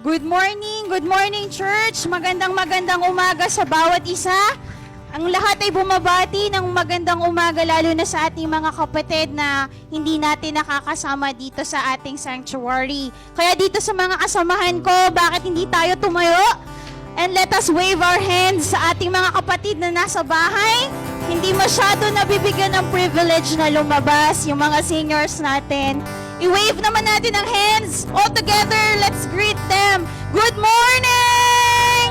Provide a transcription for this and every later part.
Good morning church. Magandang umaga sa bawat isa. Ang lahat ay bumabati ng magandang umaga lalo na sa ating mga kapatid na hindi natin nakakasama dito sa ating sanctuary. Kaya dito sa mga kasamahan ko, bakit hindi tayo tumayo? And let us wave our hands sa ating mga kapatid na nasa bahay. Hindi masyado nabibigyan ng privilege na lumabas yung mga seniors natin. I-wave naman natin ang hands. All together, let's greet them. Good morning!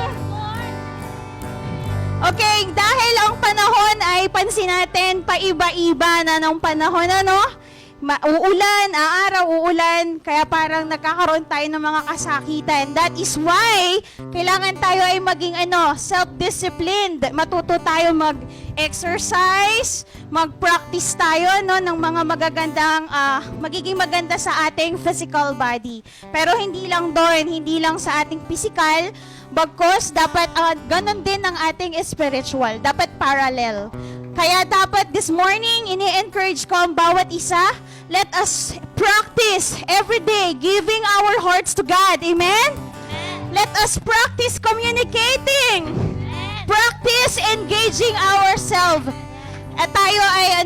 Okay, dahil ang panahon ay pansin natin, paiba-iba na ng panahon, ano? Uulan, aaraw, uulan, kaya parang nagkakaroon tayo ng mga kasakitan. That is why kailangan tayo ay maging self-disciplined. Matuto tayo mag-exercise, mag-practice tayo ng mga magiging maganda sa ating physical body. Pero hindi lang doon, hindi lang sa ating physical, bagkus dapat ganun din ang ating spiritual. Dapat parallel. Kaya dapat this morning, ini-encourage ko ang bawat isa, let us practice every day giving our hearts to God. Amen? Let us practice communicating. Practice engaging ourselves. At tayo ay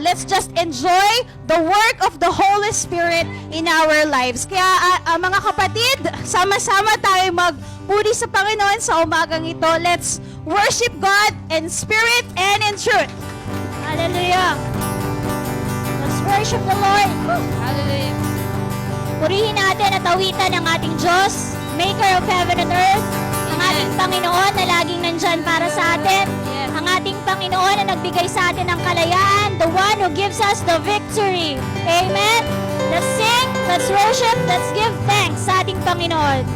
let's just enjoy the work of the Holy Spirit in our lives. Kaya mga kapatid, sama-sama tayo magpuri sa Panginoon sa umagang ito. Let's worship God in spirit and in truth. Hallelujah. Let's worship the Lord. Hallelujah. Purihin natin at awitan ang ating Diyos, Maker of heaven and earth, ang ating Panginoon na laging nandyan para sa atin, ang ating Panginoon na nagbigay sa atin ng kalayaan, the one who gives us the victory. Amen? Let's sing, let's worship, let's give thanks sa ating Panginoon.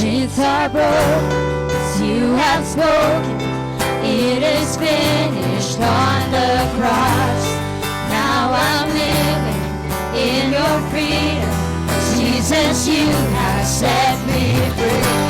Chains are broken, as you have spoken. It is finished on the cross. Now I'm living in your freedom. Jesus, you have set me free.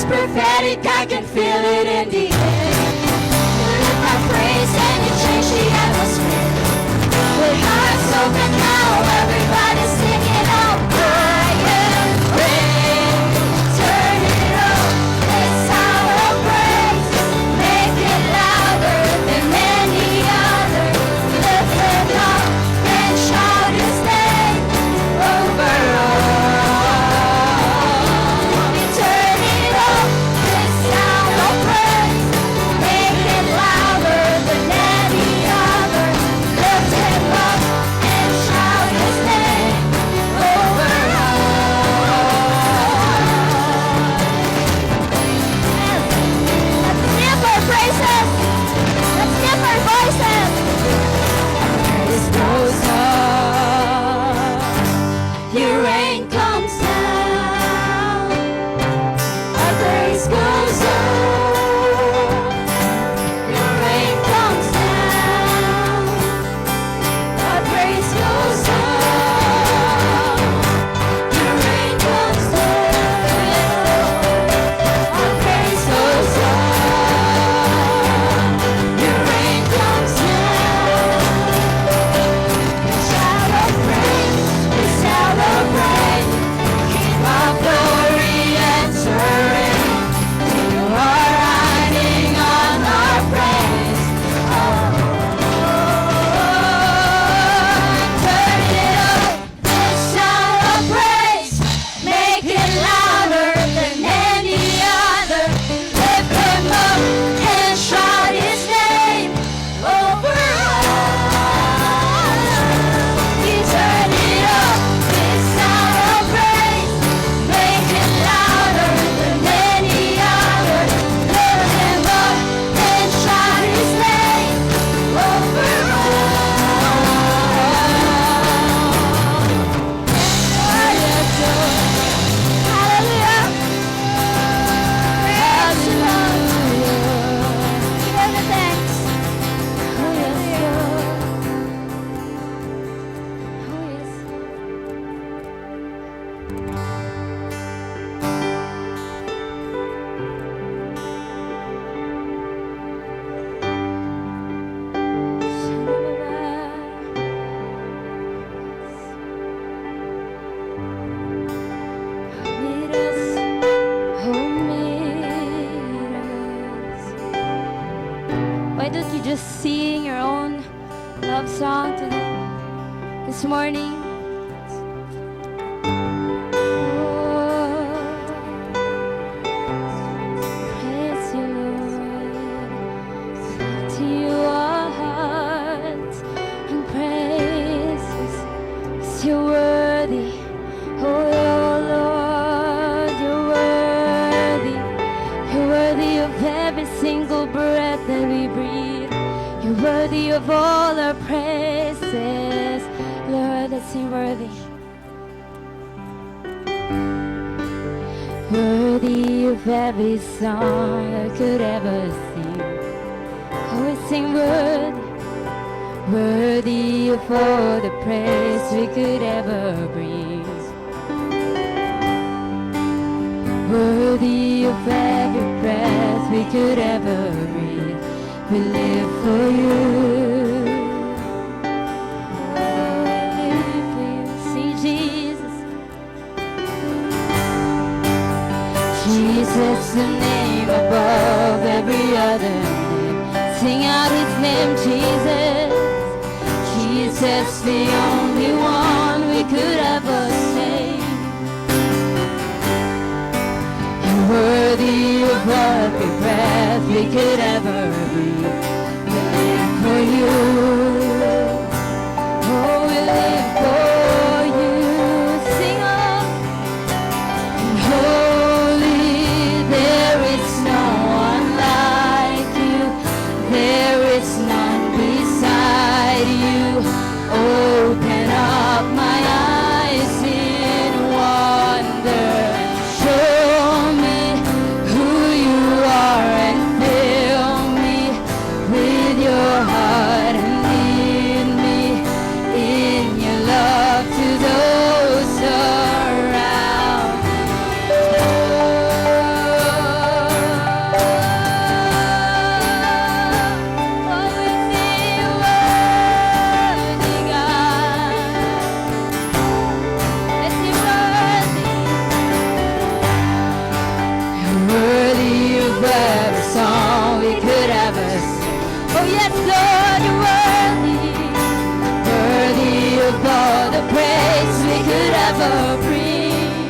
prophetic, I can feel it in the air. You lift my praise and you change the atmosphere. With hearts open now, everybody's singing out. I am ready. Turn it up, this sound of praise. Make it louder than any other. Lift it up and shout His name over all. Turn it up, this sound of praise. Make it louder than any other. Lift Him up and shout His name over all. Let's lift our praises. Let's lift our voices. Praise goes up. Your rain comes down. Our praise goes up. Your rain comes down. Our praise goes up. Your rain comes down. Our praise goes up. Your rain comes down. Shout of praise, we celebrate. King of glory entering. You are riding on our praise. Turn it up, the sound of praise. Make it louder than any other. Lift Him up and shout His name over all. We turn it up, this sound of praise. Make it louder than any other. Lift Him up and shout His name over all. Hallelujah. Praise the Lord. Give Him the thanks. Oh yes, Meet us, oh meet us. Why don't you just sing your own love song to them this morning? Praise you, Lord. To you our hearts and praises, 'cause you're worthy. Oh Lord, you're worthy. You're worthy of every single breath that we breathe. You're worthy of all our praises. Lord, let's sing worthy. Worthy of every song I could ever sing. Oh, we sing worthy. Worthy of all the praise we could ever bring. Worthy of every breath we could ever breathe. We live for you. Oh, we live for you. See Jesus. Jesus, the name above every other name. Sing out His name, Jesus. Jesus, the only one we could ever say. You're worthy of every breath we could ever breathe. We live for you. Oh, we live for you. Sing on. Holy, there is no one like you. There is none beside you. Open up my eyes in wonder. Show me who you are and fill me with your heart and lead me in your love to those around me. Oh yes, Lord, you're worthy, worthy of all the praise we could ever bring.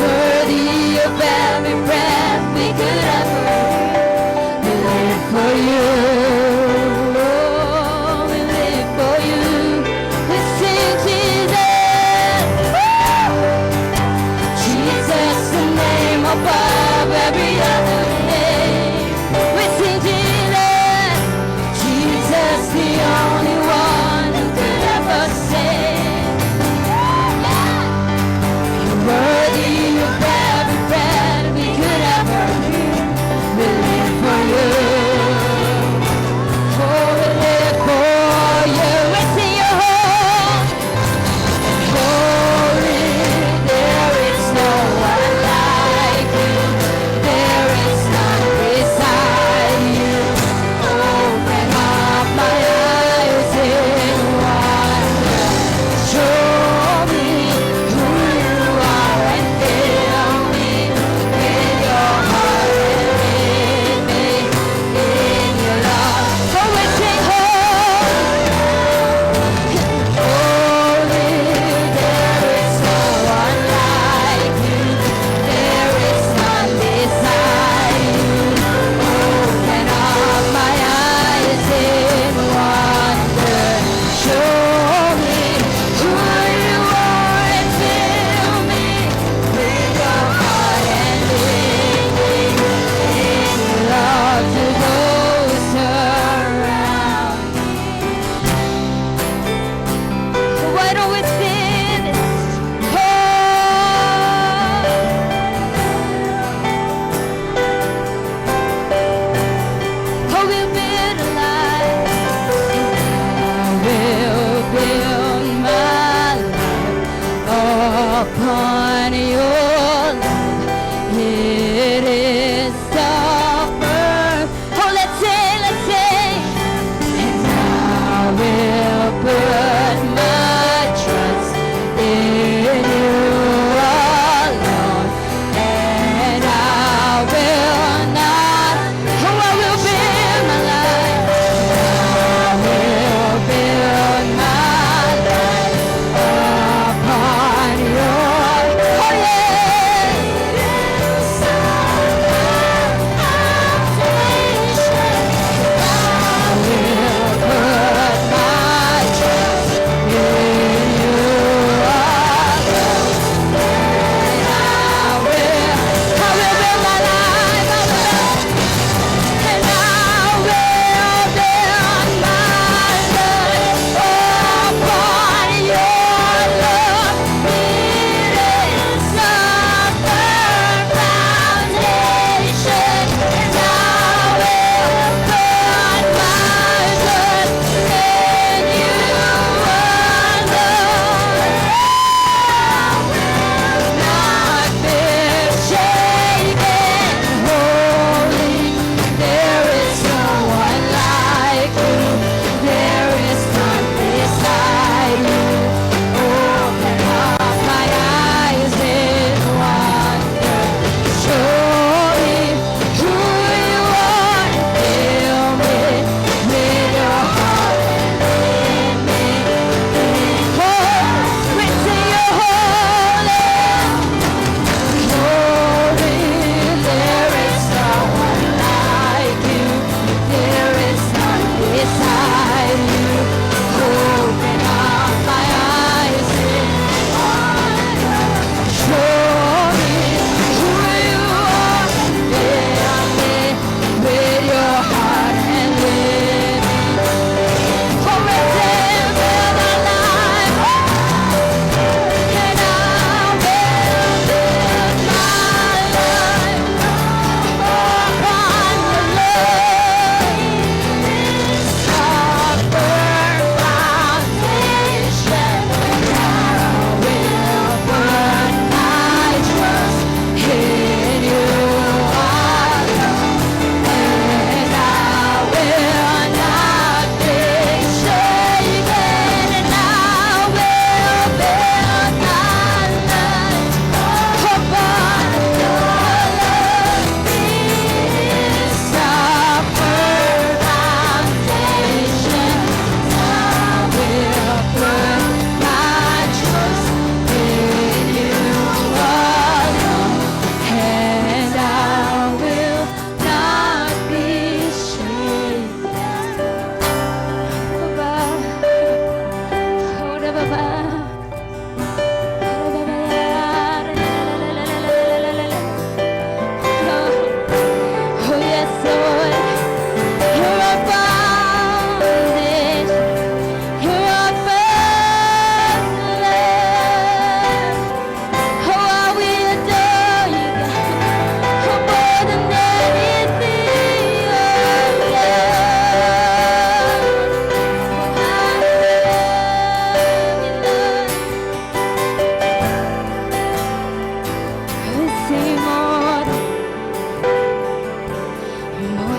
Worthy of every breath we could ever live for you. We live for you. We sing Jesus. Woo! Jesus, the name above every other name. We sing Jesus. Jesus, the only one who could ever save. You're worthy of every breath we could ever breathe. We live for you. Oh, we live for you. We sing your home. Holy, there is no one like you. There is none beside you. Open up my eyes in wonder. Show me who you are and fill me with your heart and lead me in your love. So we sing holy, there is no one like you. There is none beside you. Open up my eyes in wonder. Show me who you are and fill me with your heart and lead me in your love to those around me. Why don't we sing this? Oh, we'll build a life. I will build my life upon your love. It is the firm. Oh, let's sing, let's sing. And I will put my trust in you alone. And I will not, oh, I will build my life. I will build my life upon your, oh,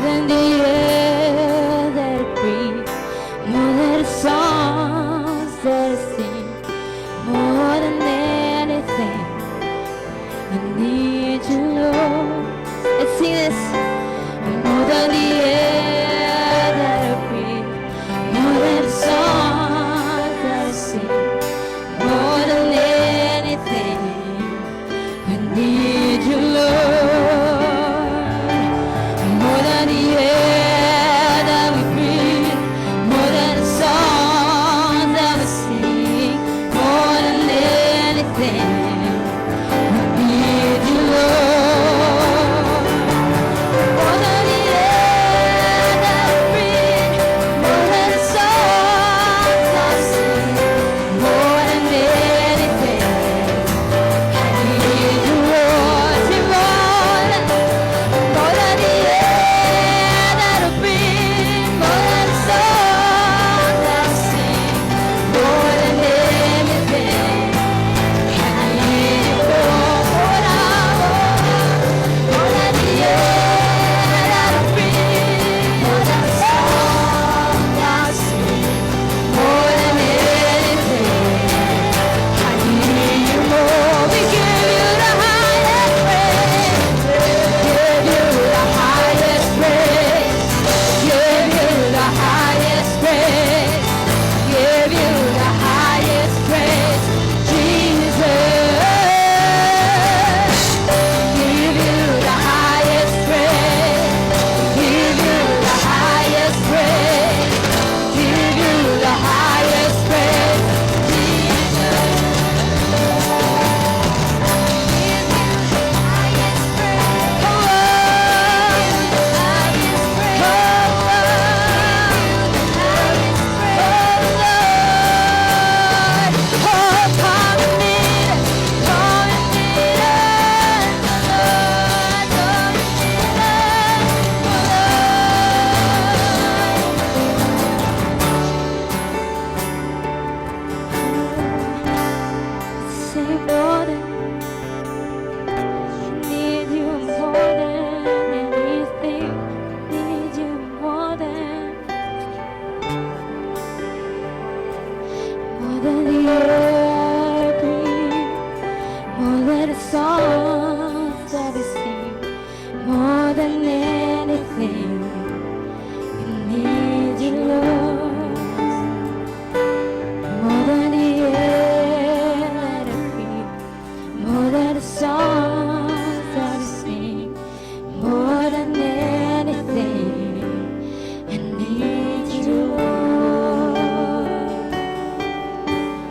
than the air that I breathe, more than the songs that I sing, more than anything. I need you, Lord. Let's sing this. More than the air that I breathe, more than the songs that I sing, more than anything. I need you, Lord. More than the air that we breathe, more than the songs that we sing, more than anything. I need you, Lord. More than the air that we breathe, more than the songs that we sing, more than anything. I need you, Lord. More than the air that I breathe, more than the songs that I sing, more than anything. I need you, Lord. More than the air that I breathe, more than the songs that I sing, more than anything. I need you, Lord. We give you the highest praise. Give you the highest praise. Give you the highest praise. Give you the highest praise, Jesus. Give you the highest praise. Give you the highest praise. Give you the highest praise, Jesus. Say more than need you more than anything. Need you more than the air I breathe, more than the songs that we sing, more than anything. I need you, Lord. More than the air that I breathe, more than the songs that I sing, more than anything. I need you, Lord.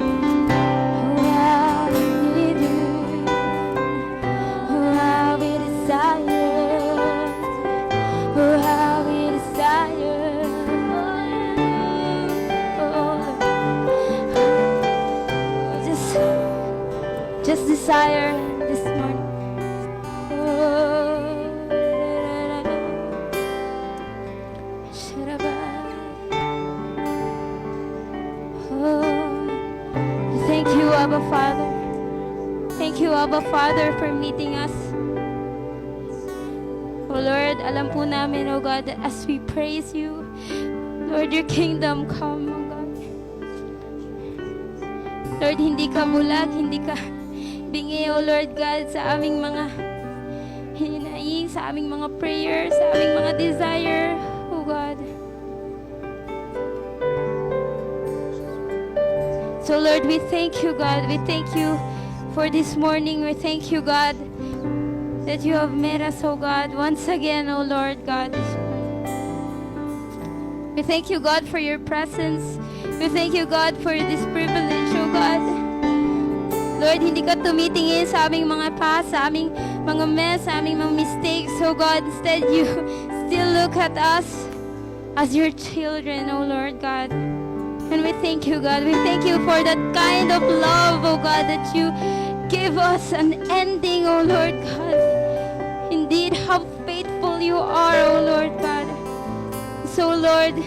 Oh, how we need you. Oh, how we desire. Oh, how we desire. Oh, just desire this morning. Thank you, Abba Father. Thank you, Abba Father, for meeting us. Oh Lord, alam po namin, oh God, that as we praise you, Lord, your kingdom come, oh God. Lord, hindi ka bulag, hindi ka bingi, oh Lord God, sa aming mga hinaing, sa aming mga prayers, sa aming mga desire, oh God. So Lord, we thank you, God. We thank you for this morning. We thank you, God, that you have met us, oh God, once again, oh Lord God. We thank you, God, for your presence. We thank you, God, for this privilege, oh God. Lord, hindi ka tumitingin sa aming mga past, sa aming mga mess, sa aming mga mistakes, oh God. Instead, you still look at us as your children, oh Lord God. And we thank you, God. We thank you for that kind of love, oh God, that you give us an ending, oh Lord God. Indeed, how faithful you are, oh Lord God. So, Lord,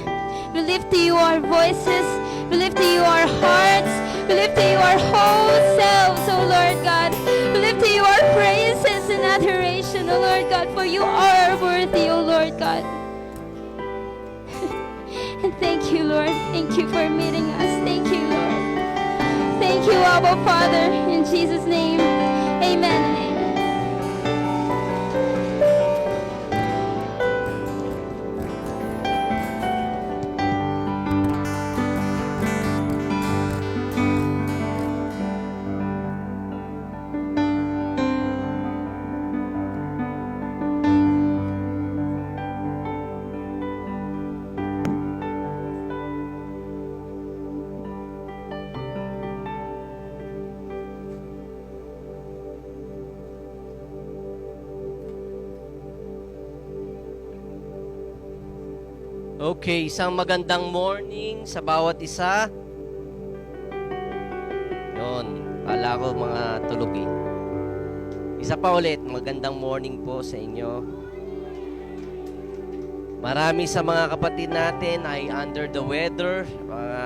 we lift to you our voices. We lift to you our hearts. We lift to you our whole selves, oh Lord God. We lift to you our praises and adoration, oh Lord God, for you are worthy, oh Lord God. And thank you, Lord. Thank you for meeting us. Thank you, Lord. Thank you, Abba Father. In Jesus' name, amen and amen. Okay, isang magandang morning sa bawat isa. Yun, kala ko mga tulog eh. Isa pa ulit, magandang morning po sa inyo. Marami sa mga kapatid natin ay under the weather. Mga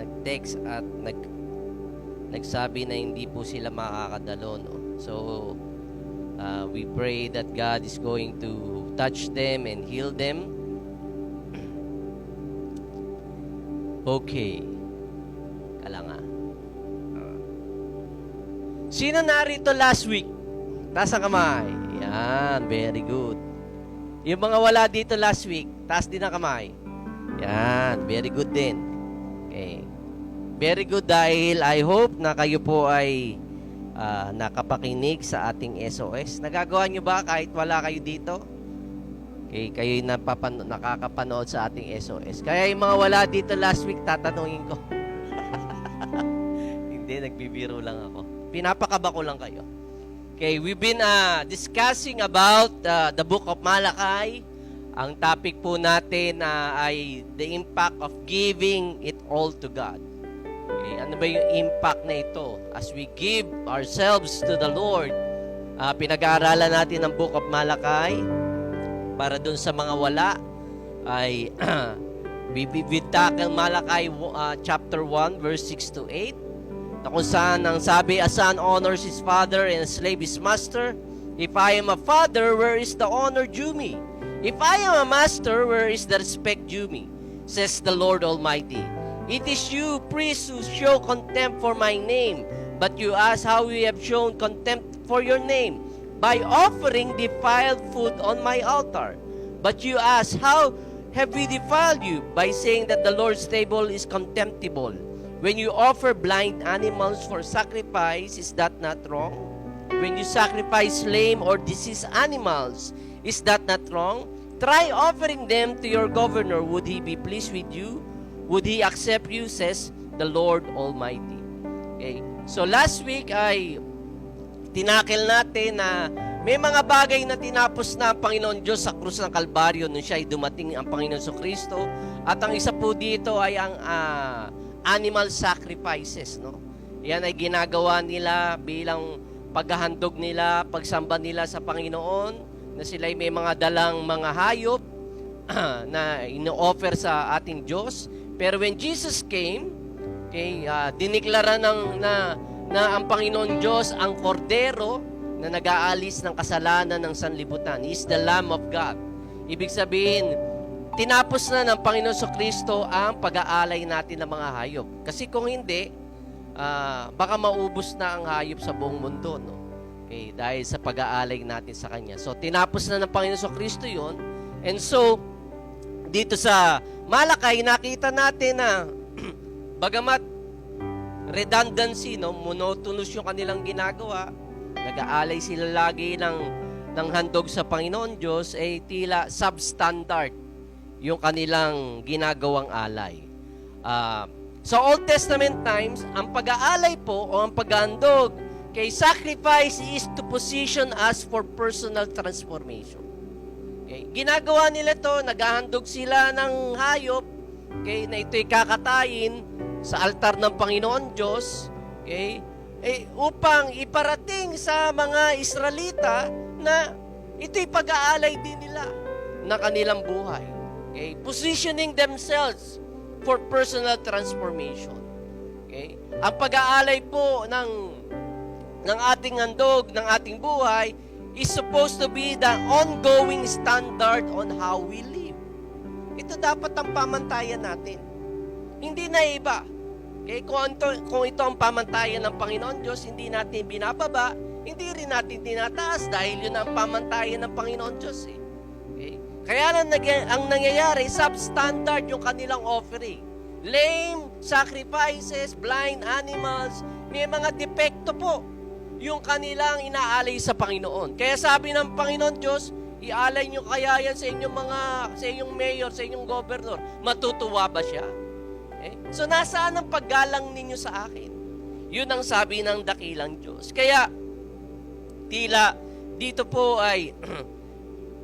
nag-text at nagsabi na hindi po sila makakadalo. No? So, we pray that God is going to touch them and heal them. Okay. Kala nga. Sino narito last week? Taas ang kamay. Yan, very good. Yung mga wala dito last week, taas din ang kamay. Yan, very good din. Okay. Very good dahil I hope na kayo po ay nakapakinig sa ating SOS. Nagagawa nyo ba kahit wala kayo dito? Okay, kayo nakakapanood sa ating SOS. Kaya yung mga wala dito last week, tatanungin ko. Hindi, nagbibiro lang ako. Pinapakaba ko lang kayo. Okay, we've been discussing about the book of Malachi. Ang topic po natin ay the impact of giving it all to God. Okay, ano ba yung impact na ito? As we give ourselves to the Lord, pinag-aaralan natin ang book of Malachi. Para dun sa mga wala, ay we tackle Malachi chapter 1, verse 6 to 8. Na kung saan ang sabi, a son honors his father and a slave his master. If I am a father, where is the honor due me? If I am a master, where is the respect due me? Says the Lord Almighty. It is you, priests, who show contempt for my name. But you ask how we have shown contempt for your name. By offering defiled food on my altar. But you ask, how have we defiled you? By saying that the Lord's table is contemptible. When you offer blind animals for sacrifice, is that not wrong? When you sacrifice lame or diseased animals, is that not wrong? Try offering them to your governor. Would he be pleased with you? Would he accept you? Says the Lord Almighty. Okay. So last week ay tinakil natin na may mga bagay na tinapos na ang Panginoon Diyos sa krus ng Kalbaryo nung siya ay dumating ang Panginoon sa Kristo. At ang isa po dito ay ang animal sacrifices. No? Yan ay ginagawa nila bilang paghahandog nila, pagsamba nila sa Panginoon, na sila ay may mga dalang mga hayop na ino-offer sa ating Diyos. Pero when Jesus came, okay, diniklara na ang Panginoon Diyos ang kordero na nag-aalis ng kasalanan ng sanlibutan. He is the Lamb of God. Ibig sabihin, tinapos na ng Panginoon sa Kristo ang pag-aalay natin ng mga hayop. Kasi kung hindi, baka maubos na ang hayop sa buong mundo. No? Okay, dahil sa pag-aalay natin sa Kanya. So, tinapos na ng Panginoon sa Kristo yun. And so, dito sa Malakay, nakita natin na bagamat redundancy, no? Monotonous yung kanilang ginagawa. Nag-aalay sila lagi ng handog sa Panginoon Diyos, tila substandard yung kanilang ginagawang alay. Sa Old Testament times, ang pag-aalay po o ang paghandog kay sacrifice is to position us for personal transformation. Okay? Ginagawa nila to, naghahandog sila ng hayop, okay, na ito'y kakatayin sa altar ng Panginoon Diyos, okay, upang iparating sa mga Israelita na ito'y pag-aalay din nila na kanilang buhay. Okay? Positioning themselves for personal transformation. Okay? Ang pag-aalay po ng ating handog, ng ating buhay, is supposed to be the ongoing standard on how we live. Ito dapat ang pamantayan natin. Hindi na iba. Okay? Kung ito ang pamantayan ng Panginoon Diyos, hindi natin binababa, hindi rin natin tinataas dahil yun ang pamantayan ng Panginoon Diyos. Okay? Kaya ang nangyayari, substandard yung kanilang offering. Lame sacrifices, blind animals, may mga depekto po yung kanilang inaalay sa Panginoon. Kaya sabi ng Panginoon Diyos, ialay nyo kaya yan sa inyong mayor, sa inyong governor. Matutuwa ba siya? Okay? So nasaan ang paggalang ninyo sa akin? Yun ang sabi ng dakilang Diyos. Kaya, tila dito po ay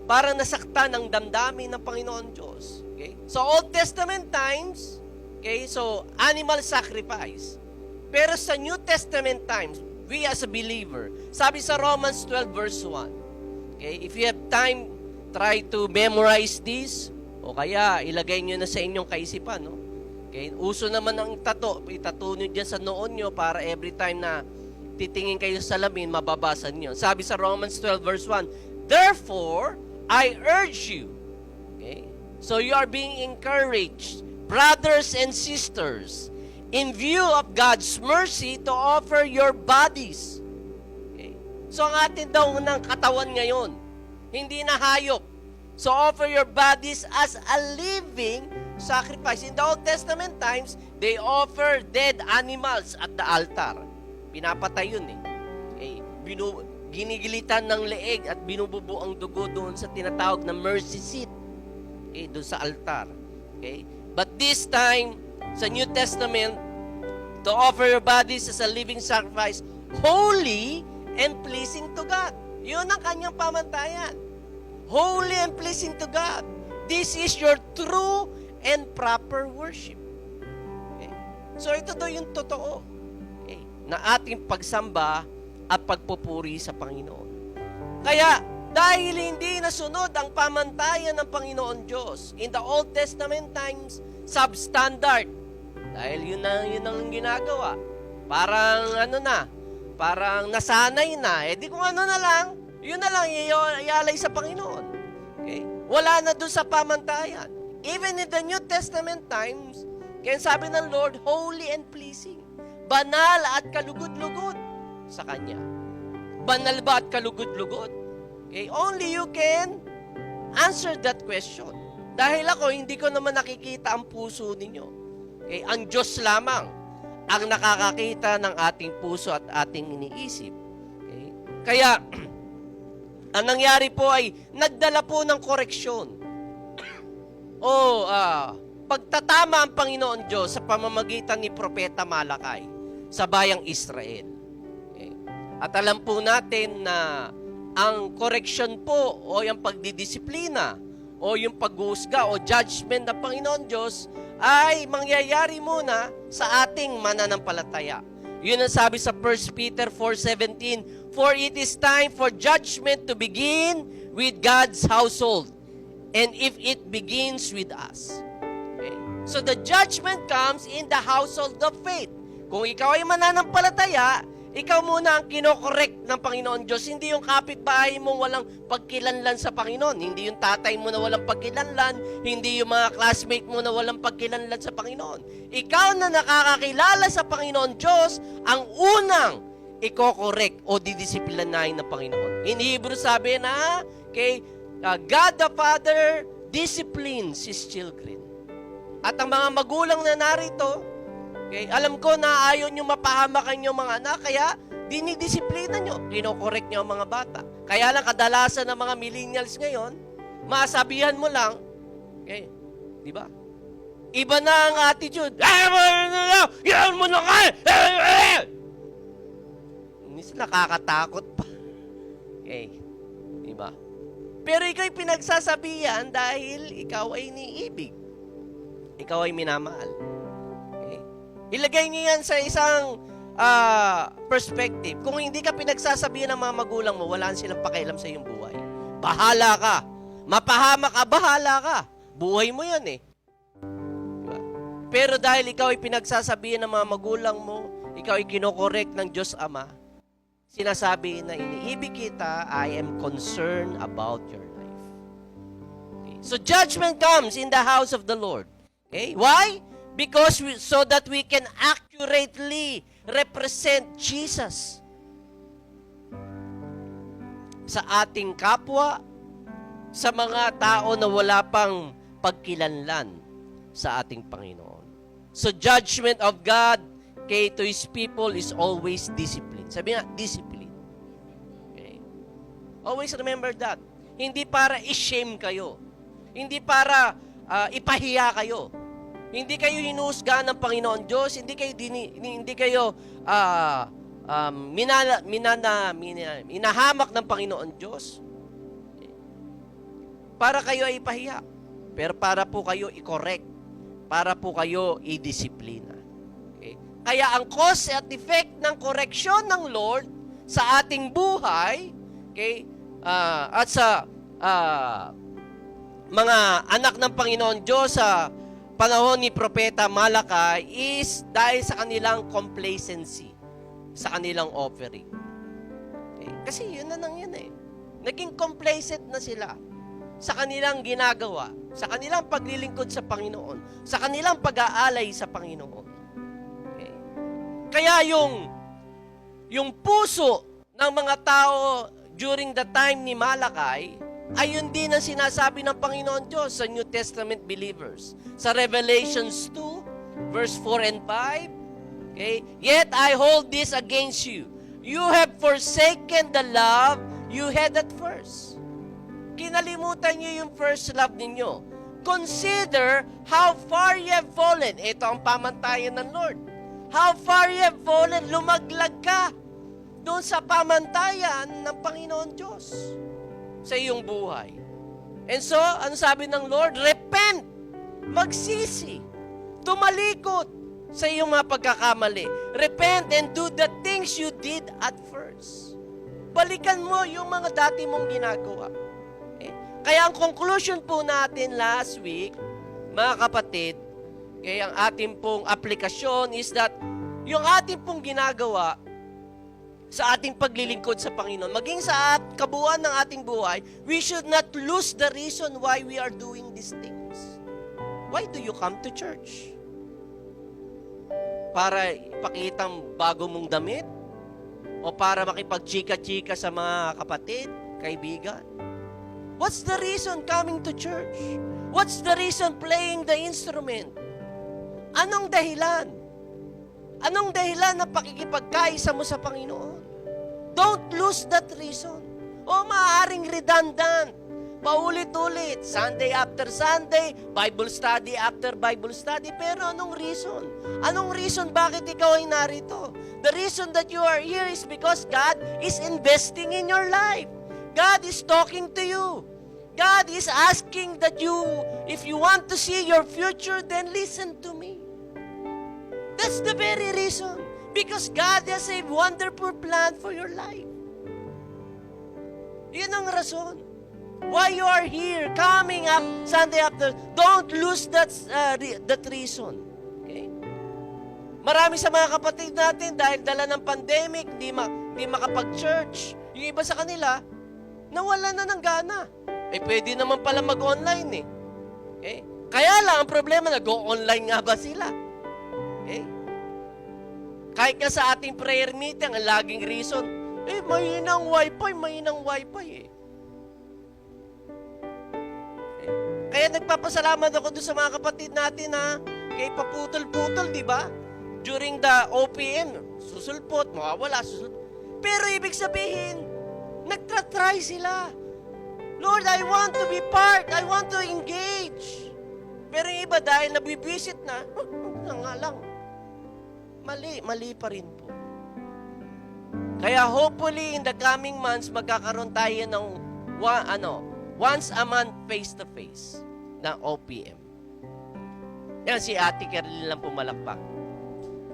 parang nasaktan ang damdamin ng Panginoon Diyos. Okay? So Old Testament times, okay, so animal sacrifice. Pero sa New Testament times, we as a believer, sabi sa Romans 12 verse 1, okay, if you have time, try to memorize this, o kaya ilagay nyo na sa inyong kaisipan, no? Okay, uso naman ang itato nyo dyan sa noon nyo para every time na titingin kayo sa salamin, mababasa nyo. Sabi sa Romans 12 verse 1, therefore, I urge you, okay, so you are being encouraged, brothers and sisters, in view of God's mercy, to offer your bodies. Okay? So ang atin daw ng katawan ngayon, hindi na hayop. So offer your bodies as a living sacrifice. In the Old Testament times, they offer dead animals at the altar. Pinapatay yun eh. Okay? Ginigilitan ng leeg at binububo ang dugo doon sa tinatawag na mercy seat. Okay? Doon sa altar. Okay? But this time, sa New Testament, to offer your bodies as a living sacrifice, holy and pleasing to God. Yun ang kanyang pamantayan. Holy and pleasing to God. This is your true and proper worship. Okay? So ito daw yung totoo, okay, na ating pagsamba at pagpupuri sa Panginoon. Kaya, dahil hindi nasunod ang pamantayan ng Panginoon Diyos, in the Old Testament times, substandard. Dahil yun ang ginagawa. Parang nasanay na. Eh di kung ano na lang, yun na lang ialay sa Panginoon. Okay? Wala na doon sa pamantayan. Even in the New Testament times, kaya sabi ng Lord, holy and pleasing. Banal at kalugod-lugod sa Kanya. Banal ba at kalugod-lugod? Okay? Only you can answer that question. Dahil ako, hindi ko naman nakikita ang puso ninyo. Okay, ang Diyos lamang ang nakakakita ng ating puso at ating iniisip. Okay? Kaya, ang nangyari po ay nagdala po ng koreksyon. Pagtatama ang Panginoon Diyos sa pamamagitan ni Propeta Malakay sa bayang Israel. Okay? At alam po natin na ang koreksyon po o yung pagdidisiplina o yung paghuhusga o judgment ng Panginoon Diyos ay mangyayari muna sa ating mananampalataya. Yun ang sabi sa 1 Peter 4:17, for it is time for judgment to begin with God's household, and if it begins with us. Okay? So the judgment comes in the household of faith. Kung ikaw ay mananampalataya, ikaw muna ang kinokorek ng Panginoon Diyos. Hindi yung kapitbahay mong walang pagkilanlan sa Panginoon. Hindi yung tatay mo na walang pagkilanlan. Hindi yung mga classmate mo na walang pagkilanlan sa Panginoon. Ikaw na nakakakilala sa Panginoon Diyos, ang unang ikokorek o didisiplinahin ng Panginoon. In Hebrew sabi na, okay, God the Father disciplines His children. At ang mga magulang na narito, okay, alam ko na ayaw nyo mapahamakan yung mga anak, kaya dinidisiplina nyo, kinokorek nyo ang mga bata. Kaya lang kadalasan ng mga millennials ngayon, masabihan mo lang, okay, di ba? Iba na ang attitude. Yan mo na kayo! Minsan nakakatakot pa. Okay, di ba? Pero ikaw'y pinagsasabihan dahil ikaw ay iniibig. Ikaw ay minamahal. Ilagay niyo yan sa isang perspective. Kung hindi ka pinagsasabihan ng mga magulang mo, wala silang pakialam sa iyong buhay. Bahala ka. Mapahamak ka, bahala ka. Buhay mo yan eh. Diba? Pero dahil ikaw ay pinagsasabihan ng mga magulang mo, ikaw ay kinokorek ng Diyos Ama, sinasabi na iniibig kita, I am concerned about your life. Okay. So judgment comes in the house of the Lord. Okay? Why? Because so that we can accurately represent Jesus sa ating kapwa, sa mga tao na wala pang pagkilanlan sa ating Panginoon. So judgment of God to His people is always discipline. Sabi nga, discipline. Okay? Always remember that. Hindi para i-shame kayo. Hindi para ipahiya kayo. Hindi kayo hinuhusgahan ng Panginoon Diyos. Hindi kayo minahamak ng Panginoon Diyos. Para kayo ay ipahiya. Pero para po kayo i-correct. Para po kayo i-disiplina. Okay? Kaya ang cause at effect ng correction ng Lord sa ating buhay, okay, at sa mga anak ng Panginoon Diyos sa panahon ni Propeta Malakay is dahil sa kanilang complacency, sa kanilang offering. Okay? Kasi yun na nang yun eh. Naging complacent na sila sa kanilang ginagawa, sa kanilang paglilingkod sa Panginoon, sa kanilang pag-aalay sa Panginoon. Okay? Kaya yung puso ng mga tao during the time ni Malakay, ayun din ang sinasabi ng Panginoon Diyos sa New Testament believers. Sa Revelations 2, verse 4 and 5, okay? Yet I hold this against you. You have forsaken the love you had at first. Kinalimutan niyo yung first love ninyo. Consider how far you have fallen. Ito ang pamantayan ng Lord. How far you have fallen. Lumaglag ka doon sa pamantayan ng Panginoon Diyos sa iyong buhay. And so, ano sabi ng Lord? Repent! Magsisi! Tumalikod sa iyong mga pagkakamali. Repent and do the things you did at first. Balikan mo yung mga dati mong ginagawa. Okay? Kaya ang conclusion po natin last week, mga kapatid, kaya ang ating pong aplikasyon is that yung ating pong ginagawa sa ating paglilingkod sa Panginoon, maging sa kabuuan ng ating buhay, we should not lose the reason why we are doing these things. Why do you come to church? Para ipakitang bago mong damit? O para makipagchika-chika sa mga kapatid, kaibigan? What's the reason coming to church? What's the reason playing the instrument? Anong dahilan? Anong dahilan na pakikipagkaisa mo sa Panginoon? Don't lose that reason. O maaaring redundant. Paulit-ulit. Sunday after Sunday, Bible study after Bible study. Pero anong reason? Anong reason bakit ikaw ay narito? The reason that you are here is because God is investing in your life. God is talking to you. God is asking that if you want to see your future, then listen to me. That's the very reason. Because God has a wonderful plan for your life. Yun ang rason. Why you are here, coming up Sunday after. Don't lose that reason. Okay? Marami sa mga kapatid natin, dahil dala ng pandemic, hindi makapag-church. Yung iba sa kanila, nawala na ng gana. Pwede naman pala mag-online eh. Okay? Kaya lang, ang problema, nag-online nga ba sila? Okay? Kahit nga sa ating prayer meeting, ang laging reason, mahinang wifi eh. Kaya nagpapasalamat ako doon sa mga kapatid natin na kay paputol-putol, di ba? During the OPM, susulpot, mawawala, susulpot. Pero ibig sabihin, nagtatry sila. Lord, I want to be part. I want to engage. Pero yung iba dahil nabibisit na, nga lang. Mali pa rin po. Kaya hopefully in the coming months, magkakaroon tayo ng once a month face-to-face na OPM. Yan, si Ate Kerlin lang pumalakpak.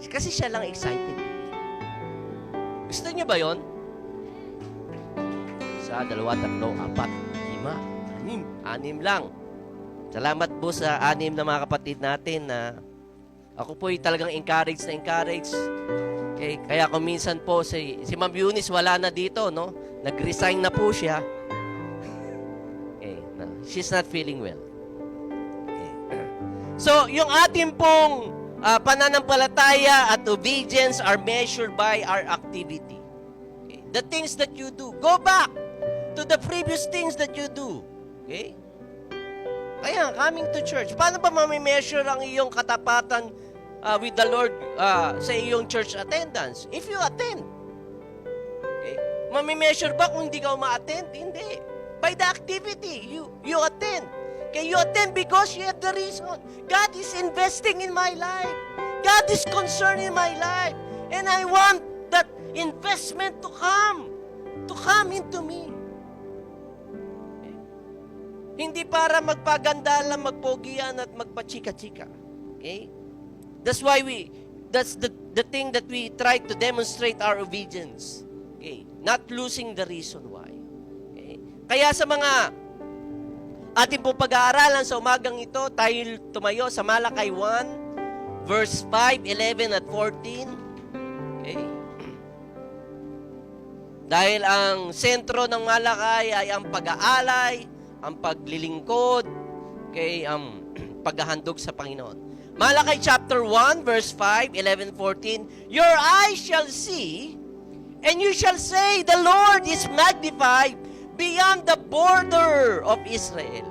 Kasi siya lang excited. Gusto niyo ba yon? 1, 2, 3, 4, 5, 6 lang. Salamat po sa 6 na mga kapatid natin na ako po'y talagang encourage. Okay, kaya kung minsan po si Ma'am Eunice wala na dito, no? Nag-resign na po siya. Okay, she's not feeling well. Okay. So, yung ating pong pananampalataya at obedience are measured by our activity. Okay. The things that you do, go back to the previous things that you do. Okay? Kaya, coming to church, paano ba mami-measure ang iyong katapatan with the Lord sa iyong church attendance? If you attend. Okay? Mami-measure ba kung hindi ka ma-attend? Hindi. By the activity, you attend. Okay, you attend because you have the reason. God is investing in my life. God is concerned in my life. And I want that investment to come into me. Okay? Hindi para magpaganda lang, magpogian at magpachika-chika. Okay? That's why that's the thing that we try to demonstrate our obedience. Okay? Not losing the reason why. Okay? Kaya sa mga ating pong pag-aaralan sa umagang ito, tayo tumayo sa Malakay 1, verse 5, 11 at 14. Okay? Dahil ang sentro ng Malakay ay ang pag-aalay, ang paglilingkod, okay, ang paghahandog sa Panginoon. Malakay chapter 1, verse 5, 11, 14, Your eyes shall see, and you shall say, The Lord is magnified beyond the border of Israel.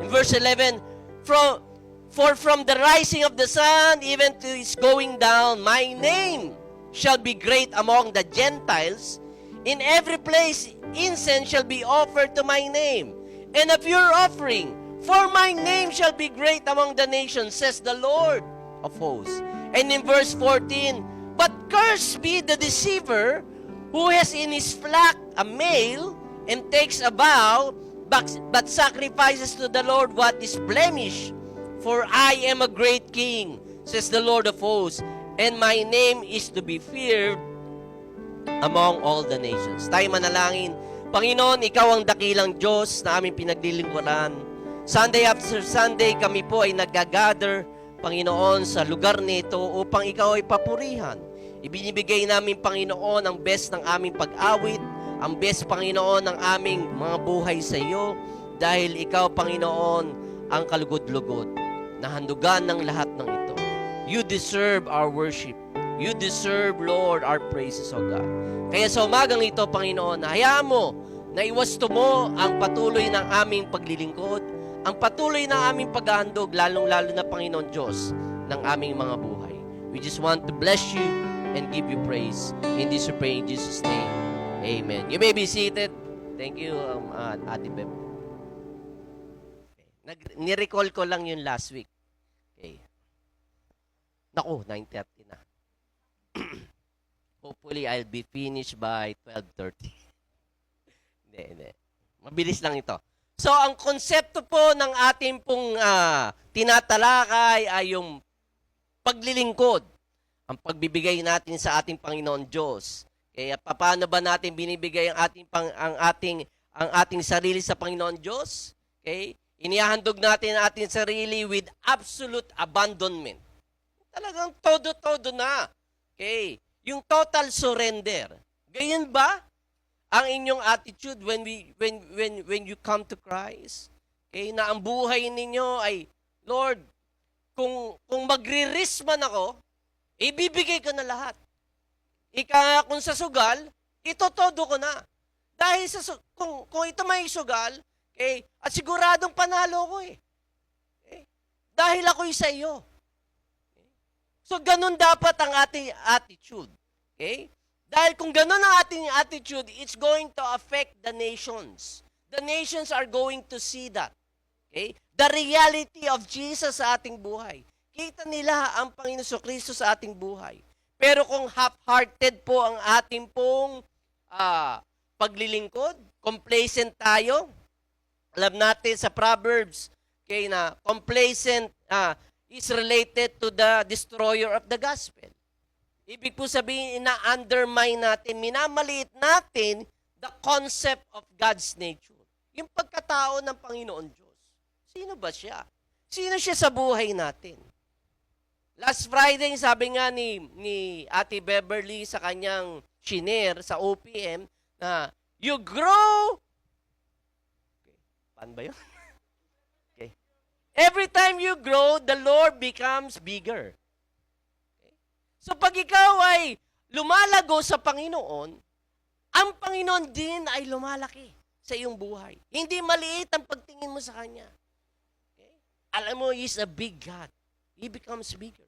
In verse 11, For from the rising of the sun even to its going down, my name shall be great among the Gentiles. In every place incense shall be offered to my name, and of your offering, for my name shall be great among the nations, says the Lord of hosts. And in verse 14, But cursed be the deceiver who has in his flock a male, and takes a vow, but sacrifices to the Lord what is blemished. For I am a great king, says the Lord of hosts, and my name is to be feared among all the nations. Tayo manalangin. Panginoon, Ikaw ang dakilang Diyos na aming pinaglilingkuran. Sunday after Sunday, kami po ay nag-gather, Panginoon, sa lugar nito upang Ikaw ay papurihan. Ibinibigay namin, Panginoon, ang best ng aming pag-awit, ang best, Panginoon, ng aming mga buhay sa iyo, dahil Ikaw, Panginoon, ang kalugod-lugod na handugan ng lahat ng ito. You deserve our worship. You deserve, Lord, our praises, O God. Kaya sa umagang ito, Panginoon, hayaan mo na iwasto mo ang patuloy ng aming paglilingkod, ang patuloy ng aming paghahandog, lalong-lalo na, Panginoon Diyos, ng aming mga buhay. We just want to bless you and give you praise. In this we pray in Jesus' name. Amen. You may be seated. Thank you, Ate Beb. Ni-recall ko lang yun last week. Okay. Naku, 9:30 na. Hopefully, I'll be finished by 12:30. Hindi. Mabilis lang ito. So, ang konsepto po ng ating pong tinatalakay ay yung paglilingkod. Ang pagbibigay natin sa ating Panginoon Diyos. Kaya paano ba natin binibigay ang ating sarili sa Panginoon Diyos? Okay? Inihahandog natin ang ating sarili with absolute abandonment. Talagang todo-todo na. Okay? Yung total surrender. Ganyan ba ang inyong attitude when you come to Christ? Okay? Na ang buhay ninyo ay, Lord, kung magre-risk man ako, ibibigay ko na lahat. Kung sa sugal, itotodo ko na. Dahil kung ito may sugal, okay, at siguradong panalo ko eh. Okay? Dahil ako'y sa iyo. Okay? So, ganun dapat ang ating attitude. Okay? Dahil kung ganun ang ating attitude, it's going to affect the nations. The nations are going to see that. Okay? The reality of Jesus sa ating buhay. Kita nila ang Panginoon Kristo sa ating buhay. Pero kung half-hearted po ang ating pong paglilingkod, complacent tayo, alam natin sa Proverbs, okay, na complacent is related to the destroyer of the gospel. Ibig po sabihin, ina-undermine natin, minamaliit natin the concept of God's nature. Yung pagkatao ng Panginoon Diyos. Sino ba siya? Sino siya sa buhay natin? Last Friday, sabi nga ni Ate Beverly sa kanyang shinare sa OPM na you grow. Okay. Paano ba yun? you grow, the Lord becomes bigger. So pag ikaw ay lumalago sa Panginoon, ang Panginoon din ay lumalaki sa iyong buhay. Hindi maliit ang pagtingin mo sa Kanya. Okay? Alam mo, He's a big God. He becomes bigger.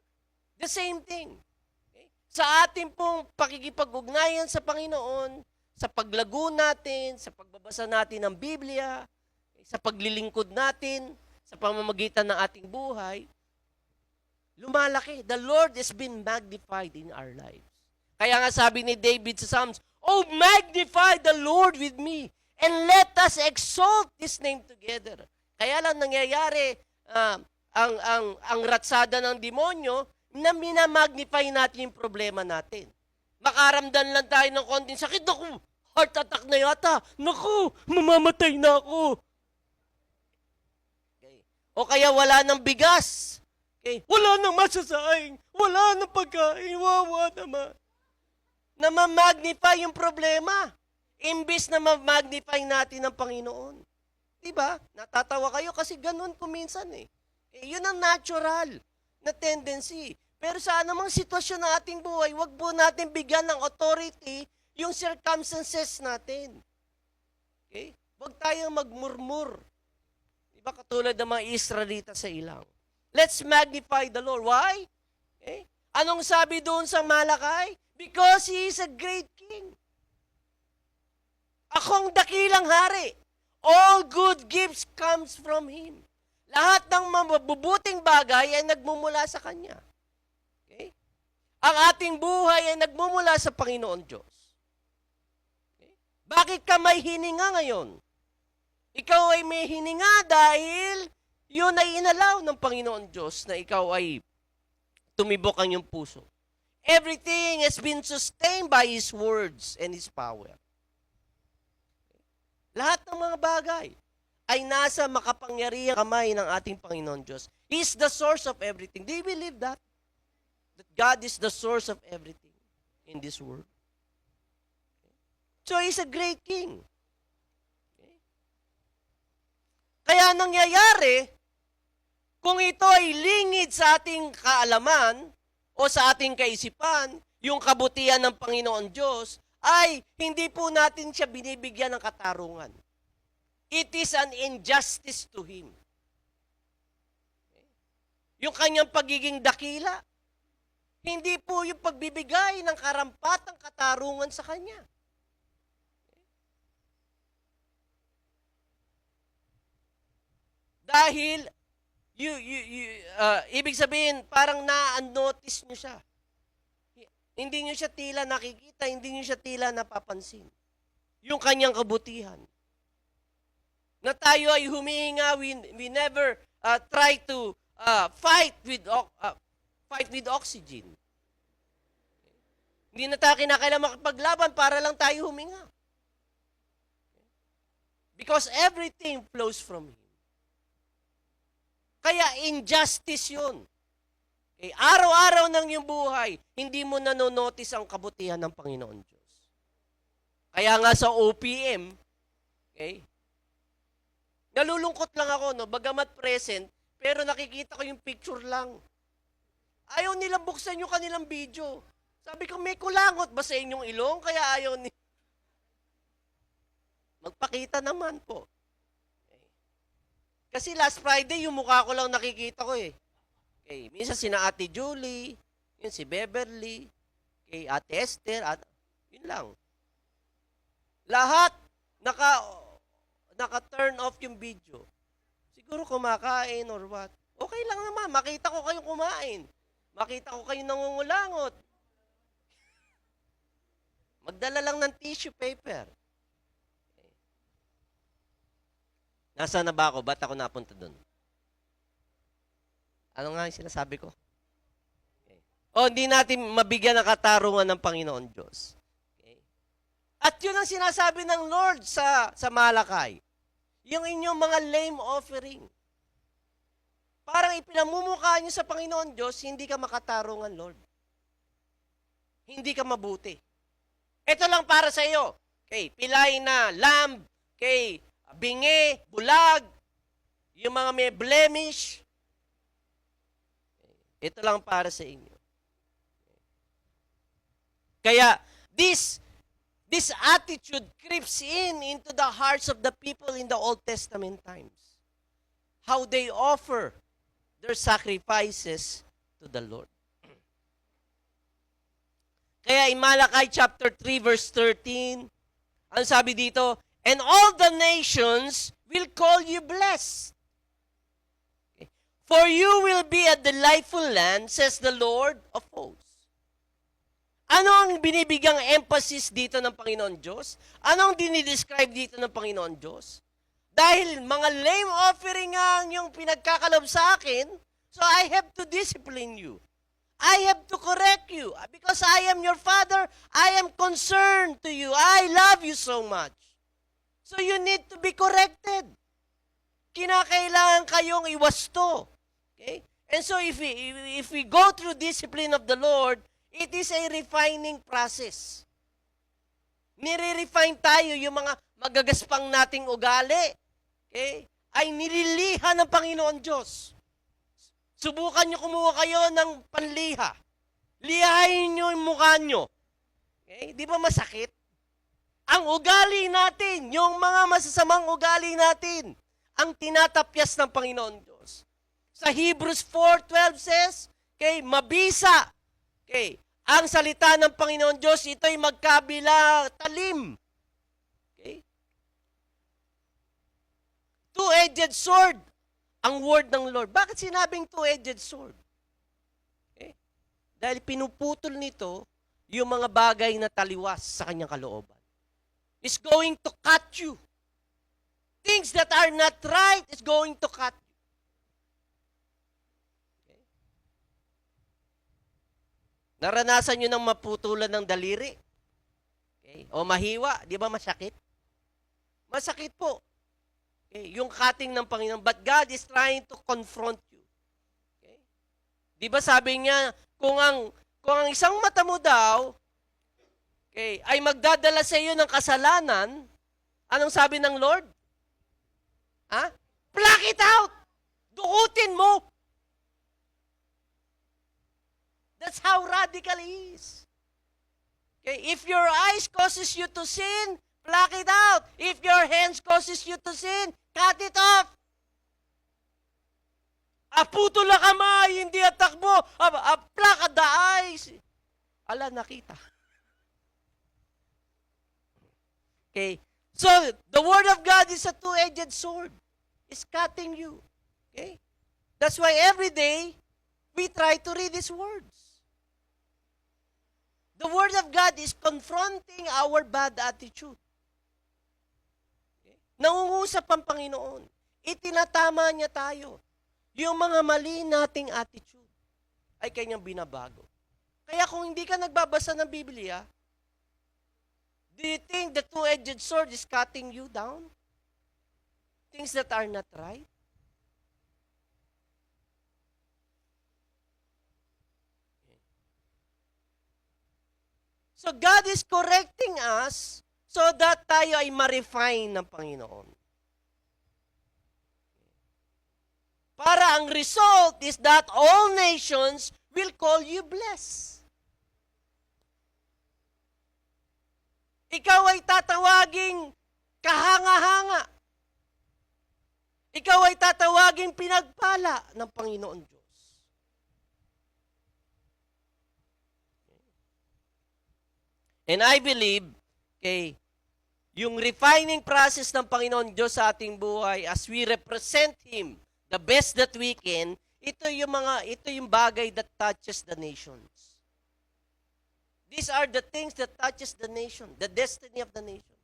The same thing. Okay? Sa ating pong pakikipag-ugnayan sa Panginoon, sa paglago natin, sa pagbabasa natin ng Biblia, sa paglilingkod natin, sa pamamagitan ng ating buhay, lumalaki. The Lord has been magnified in our lives. Kaya nga sabi ni David sa Psalms, "Oh, magnify the Lord with me, and let us exalt His name together." Kaya lang nangyayari, ang ratsada ng demonyo, na minamagnify natin yung problema natin. Makaramdam lang tayo ng konting sakit, naku, heart attack na yata, naku, mamamatay na ako. Okay. O kaya wala ng bigas. Okay. Wala nang masasaing, wala nang pagkain, wawa naman. Na ma-magnify yung problema. Imbis na ma-magnify natin ang Panginoon. Diba? Natatawa kayo kasi ganun kuminsan eh. Yun ang natural na tendency. Pero sa anumang sitwasyon ng ating buhay, wag po natin bigyan ng authority yung circumstances natin. Okay? Wag tayong magmurmur. Diba? Katulad ng mga Israelita sa ilang. Let's magnify the Lord. Why? Okay? Anong sabi doon sa Malakay? Because He is a great King. Akong dakilang hari. All good gifts comes from Him. Lahat ng mabubuting bagay ay nagmumula sa Kanya. Okay? Ang ating buhay ay nagmumula sa Panginoon Diyos. Okay? Bakit ka may hininga ngayon? Ikaw ay may hininga dahil yun ay inalaw ng Panginoon Diyos na ikaw ay tumibok ang iyong puso. Everything has been sustained by His words and His power. Lahat ng mga bagay ay nasa makapangyarihang kamay ng ating Panginoon Diyos. He is the source of everything. Do you believe that? That God is the source of everything in this world. So He's a great King. Kaya nangyayari, kung ito ay lingid sa ating kaalaman o sa ating kaisipan, yung kabutihan ng Panginoon Diyos, ay hindi po natin siya binibigyan ng katarungan. It is an injustice to Him. Yung kanyang pagiging dakila, hindi po yung pagbibigay ng karampatang katarungan sa Kanya. Dahil, ibig sabihin, parang na-unnotice nyo siya. Hindi nyo siya tila nakikita, hindi nyo siya tila napapansin. Yung kanyang kabutihan. Na tayo ay humihinga, we never try to fight with oxygen. Hindi na tayo kinakailangan makipaglaban para lang tayo huminga. Because everything flows from Him. Kaya injustice yun. Okay, araw-araw ng iyong buhay, hindi mo nanonotice ang kabutihan ng Panginoon Diyos. Kaya nga sa OPM, okay, nalulungkot lang ako, no, bagamat present, pero nakikita ko yung picture lang. Ayaw nilang buksan yung kanilang video. Sabi ko, may kulangot ba sa inyong ilong? Kaya ayaw ni... Magpakita naman po. Okay. Kasi last Friday, yung mukha ko lang nakikita ko eh. Okay. Minsan sina Ate Julie, yun si Beverly, kay Ate Esther, at yun lang. Lahat naka-turn off yung video. Siguro kumakain or what. Okay lang naman, makita ko kayong kumain. Makita ko kayong nangungulangot. Magdala lang ng tissue paper. Okay. Nasaan na ba ako? Ba't ako napunta dun? Ano nga yung sinasabi ko? Okay. O, hindi natin mabigyan ng katarungan ng Panginoon Diyos. Okay. At yun ang sinasabi ng Lord sa Malakay. Yung inyong mga lame offering. Parang ipinamumukha nyo sa Panginoon Diyos, hindi ka makatarungan, Lord. Hindi ka mabuti. Ito lang para sa iyo. Okay, pilay na lamb, okay, bingi, bulag, yung mga may blemish. Ito lang para sa inyo. Kaya, this attitude creeps into the hearts of the people in the Old Testament times. How they offer their sacrifices to the Lord. Kaya in Malachi chapter 3 verse 13, ang sabi dito, and all the nations will call you blessed. Okay. For you will be a delightful land, says the Lord of hosts. Ano ang binibigyang emphasis dito ng Panginoon Diyos? Ano ang dinidescribe dito ng Panginoon Diyos? Dahil mga lame offering ang yung pinagkakalob sa akin, so I have to discipline you. I have to correct you. Because I am your father, I am concerned to you. I love you so much. So you need to be corrected. Kinakailangan kayong iwasto. Okay? And so if we go through discipline of the Lord, it is a refining process. Nire-refine tayo yung mga magagaspang nating ugali. Okay? Ay nililiha ng Panginoon Diyos. Subukan nyo kumuha kayo ng panliha. Lihain nyo yung mukha nyo. Okay? Di ba masakit? Ang ugali natin, yung mga masasamang ugali natin, ang tinatapyas ng Panginoon Diyos. Sa Hebrews 4:12 says, okay, mabisa. Okay, ang salita ng Panginoon Diyos, ito'y magkabila talim. Okay? Two-edged sword. Ang word ng Lord. Bakit sinabing two-edged sword? Okay? Dahil pinuputol nito yung mga bagay na taliwas sa kanyang kalooban. It's going to cut you. Things that are not right is going to cut you. Okay? Naranasan nyo ng maputulan ng daliri? Okay? O mahiwa, di ba masakit? Masakit po. Okay, yung cutting ng Panginoon. But God is trying to confront you. Okay? Di ba sabi niya, kung ang isang mata mo daw, okay, ay magdadala sa iyo ng kasalanan, anong sabi ng Lord? Ha? Pluck it out! Dukutin mo! That's how radical He is. Okay, if your eyes causes you to sin, pluck it out. If your hands causes you to sin, cut it off. Aputo la kamay, hindi atakbo. Pluck at the eyes. Ala, nakita. Okay. So, the Word of God is a two-edged sword. It's cutting you. Okay? That's why every day, we try to read His words. The Word of God is confronting our bad attitude. Nangungusap ang Panginoon. Itinatama niya tayo. Yung mga mali nating attitude ay kanyang binabago. Kaya kung hindi ka nagbabasa ng Biblia, do you think the two-edged sword is cutting you down? Things that are not right? So God is correcting us so that tayo ay ma-refine ng Panginoon. Para ang result is that all nations will call you blessed. Ikaw ay tatawaging kahanga-hanga. Ikaw ay tatawaging pinagpala ng Panginoon Diyos. And I believe, okay, yung refining process ng Panginoon Diyos sa ating buhay as we represent Him the best that we can, ito yung bagay that touches the nations. These are the things that touches the nation, the destiny of the nation.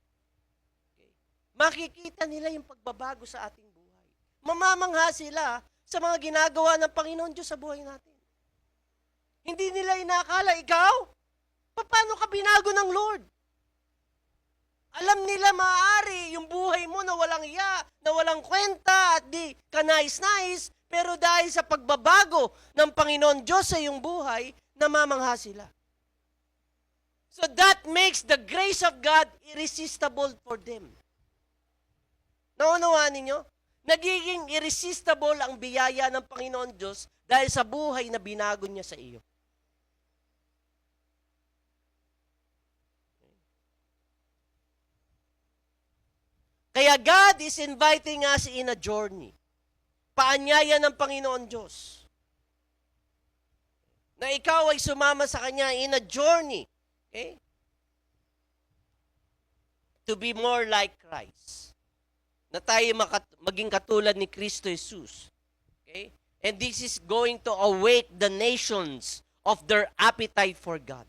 Okay. Makikita nila yung pagbabago sa ating buhay. Mamamangha sila sa mga ginagawa ng Panginoon Diyos sa buhay natin. Hindi nila inakala, ikaw, paano ka binago ng Lord? Alam nila maaari yung buhay mo na walang iya, na walang kwenta, at di ka nais-nais, pero dahil sa pagbabago ng Panginoon Diyos sa iyong buhay, namamangha sila. So that makes the grace of God irresistible for them. Naunawaan ninyo? Nagiging irresistible ang biyaya ng Panginoon Diyos dahil sa buhay na binago niya sa iyo. Kaya God is inviting us in a journey. Paanyaya ng Panginoon Diyos. Na ikaw ay sumama sa Kanya in a journey. Okay? To be more like Christ. Na tayo maging katulad ni Kristo Jesus. Okay? And this is going to awake the nations of their appetite for God.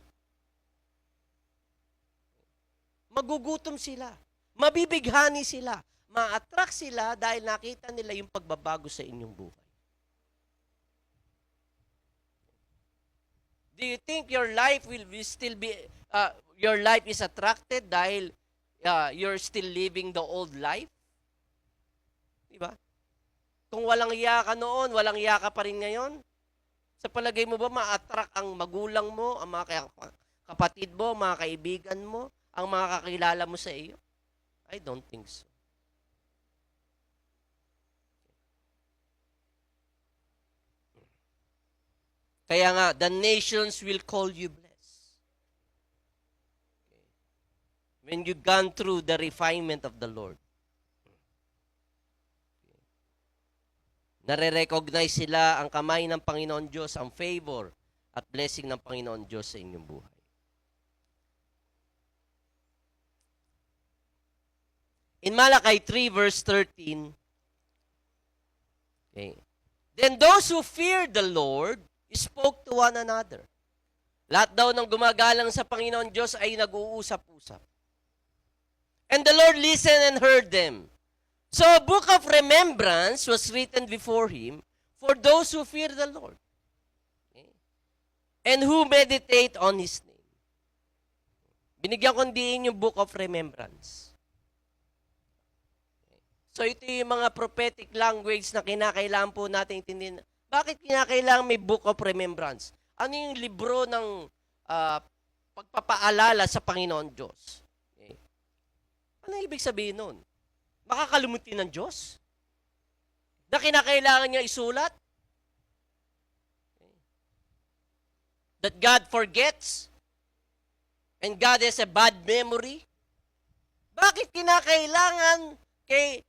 Magugutom sila. Mabibighani sila. Ma-attract sila dahil nakita nila yung pagbabago sa inyong buhay. Do you think your life will still be, your life is attracted dahil you're still living the old life? Diba? Kung walang iya ka noon, walang iya ka pa rin ngayon, sa palagay mo ba ma-attract ang magulang mo, ang mga kapatid mo, mga kaibigan mo, ang mga kakilala mo sa iyo? I don't think so. Kaya nga, the nations will call you blessed. When you've gone through the refinement of the Lord. Nare-recognize sila ang kamay ng Panginoon Diyos, ang favor at blessing ng Panginoon Diyos sa inyong buhay. In Malachi 3 verse 13, okay, then those who feared the Lord spoke to one another. Lahat daw ng gumagalang sa Panginoon Diyos ay nag-uusap-usap. And the Lord listened and heard them. So a book of remembrance was written before him for those who fear the Lord, okay, and who meditate on His name. Binigyan ko din yung book of remembrance. So ito yung mga prophetic language na kinakailangan po natin intindihin. Bakit kinakailangan may book of remembrance? Ano yung libro ng pagpapaalala sa Panginoon Diyos? Okay. Ano ibig sabihin nun? Makakalimutin ng Diyos? Na kinakailangan niya isulat? Okay. That God forgets? And God has a bad memory? Bakit kinakailangan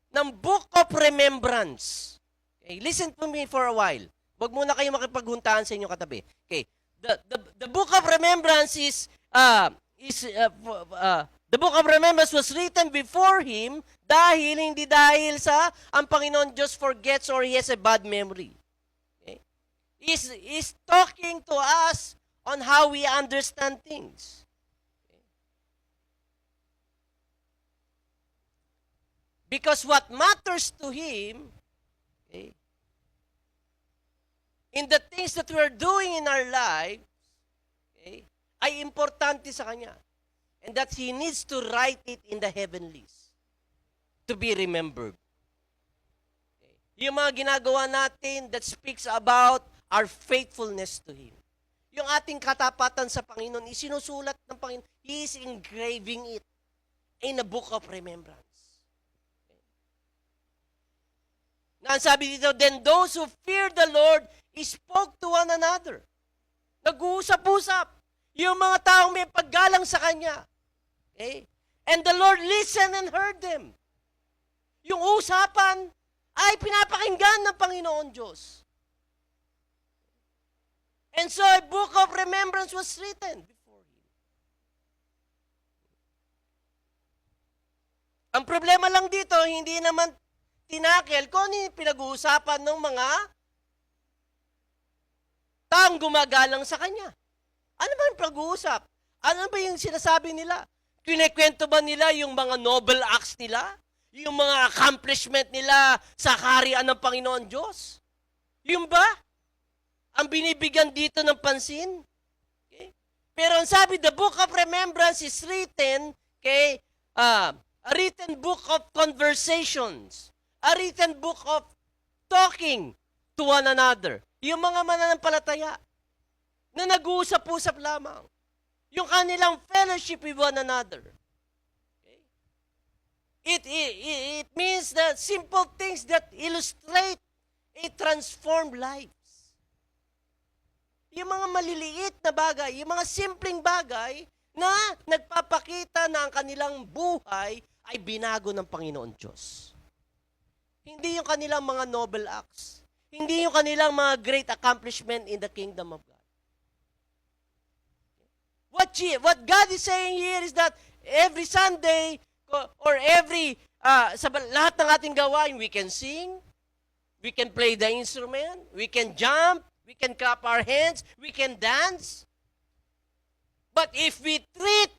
ng book of remembrance? Okay, listen to me for a while. Huwag muna kayo makipaghuntahan sa inyong katabi. Okay, the book of remembrance the book of remembrance was written before him hindi dahil sa ang Panginoon Diyos forgets or He has a bad memory. Okay? He's talking to us on how we understand things. Because what matters to Him, okay, in the things that we're doing in our lives, okay, ay importante sa Kanya. And that He needs to write it in the heavenlies to be remembered. Okay. Yung mga ginagawa natin that speaks about our faithfulness to Him. Yung ating katapatan sa Panginoon, isinusulat ng Panginoon. He is engraving it in a book of remembrance. Ang sabi dito, then those who fear the Lord spoke to one another. Nag-uusap-usap. Yung mga taong may paggalang sa Kanya. Okay? And the Lord listened and heard them. Yung usapan ay pinapakinggan ng Panginoon Diyos. And so a book of remembrance was written before Him. Ang problema lang dito, hindi naman tinakel kung ano yung pinag-uusapan ng mga taong gumagalang sa Kanya. Ano ba yung pag-uusap? Ano ba yung sinasabi nila? Kinikwento ba nila yung mga noble acts nila? Yung mga accomplishment nila sa kaharian ng Panginoon Diyos? Yung ba? Ang binibigyan dito ng pansin? Okay? Pero ang sabi, the book of remembrance is written, okay, a written book of conversations. A written book of talking to one another. Yung mga mananampalataya na nag-uusap-usap lamang. Yung kanilang fellowship with one another. Okay? It means the simple things that illustrate a transformed lives. Yung mga maliliit na bagay, yung mga simpleng bagay na nagpapakita na ang kanilang buhay ay binago ng Panginoon Diyos. Hindi yung kanilang mga noble acts. Hindi yung kanilang mga great accomplishment in the kingdom of God. What God is saying here is that every Sunday or every sa lahat ng ating gawain, we can sing, we can play the instrument, we can jump, we can clap our hands, we can dance. But if we treat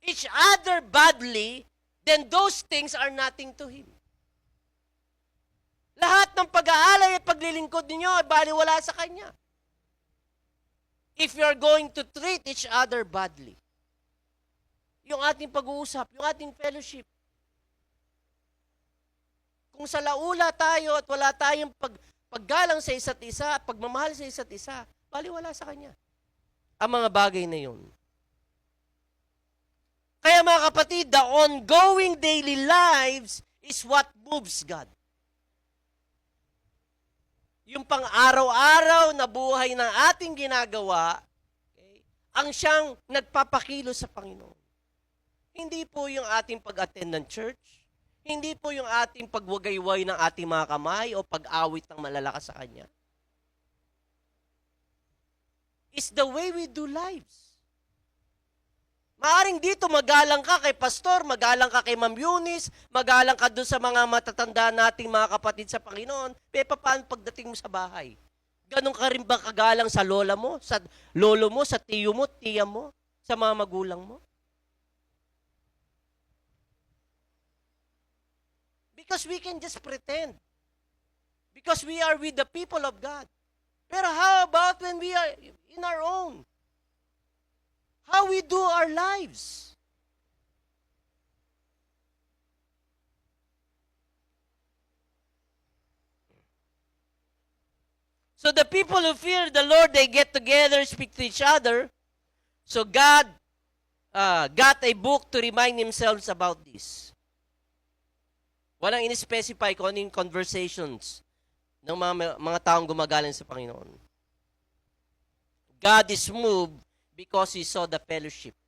each other badly, then those things are nothing to Him. Lahat ng pag-aalay at paglilingkod ninyo ay baliwala sa Kanya. If you are going to treat each other badly, yung ating pag-uusap, yung ating fellowship, kung sa laula tayo at wala tayong paggalang sa isa't isa at pagmamahal sa isa't isa, baliwala sa Kanya ang mga bagay na yun. Kaya mga kapatid, the ongoing daily lives is what moves God. Yung pang-araw-araw na buhay ng ating ginagawa, okay, ang siyang nagpapakilo sa Panginoon. Hindi po yung ating pag-attend ng church, hindi po yung ating pagwagayway ng ating mga kamay o pag-awit ng malalakas sa Kanya. It's the way we do lives. Maaring dito magalang ka kay pastor, magalang ka kay Ma'am Eunice, magalang ka doon sa mga matatanda nating mga kapatid sa Panginoon, paano pagdating mo sa bahay? Ganon ka rin ba kagalang sa lola mo, sa lolo mo, sa tiyo mo, tiya mo, sa mga magulang mo? Because we can just pretend. Because we are with the people of God. Pero how about when we are in our own? How we do our lives? So the people who fear the Lord, they get together, speak to each other. So God got a book to remind themselves about this. Walang in-specify kung ano yung conversations ng mga taong gumagaling sa Panginoon. God is moved because He saw the fellowship.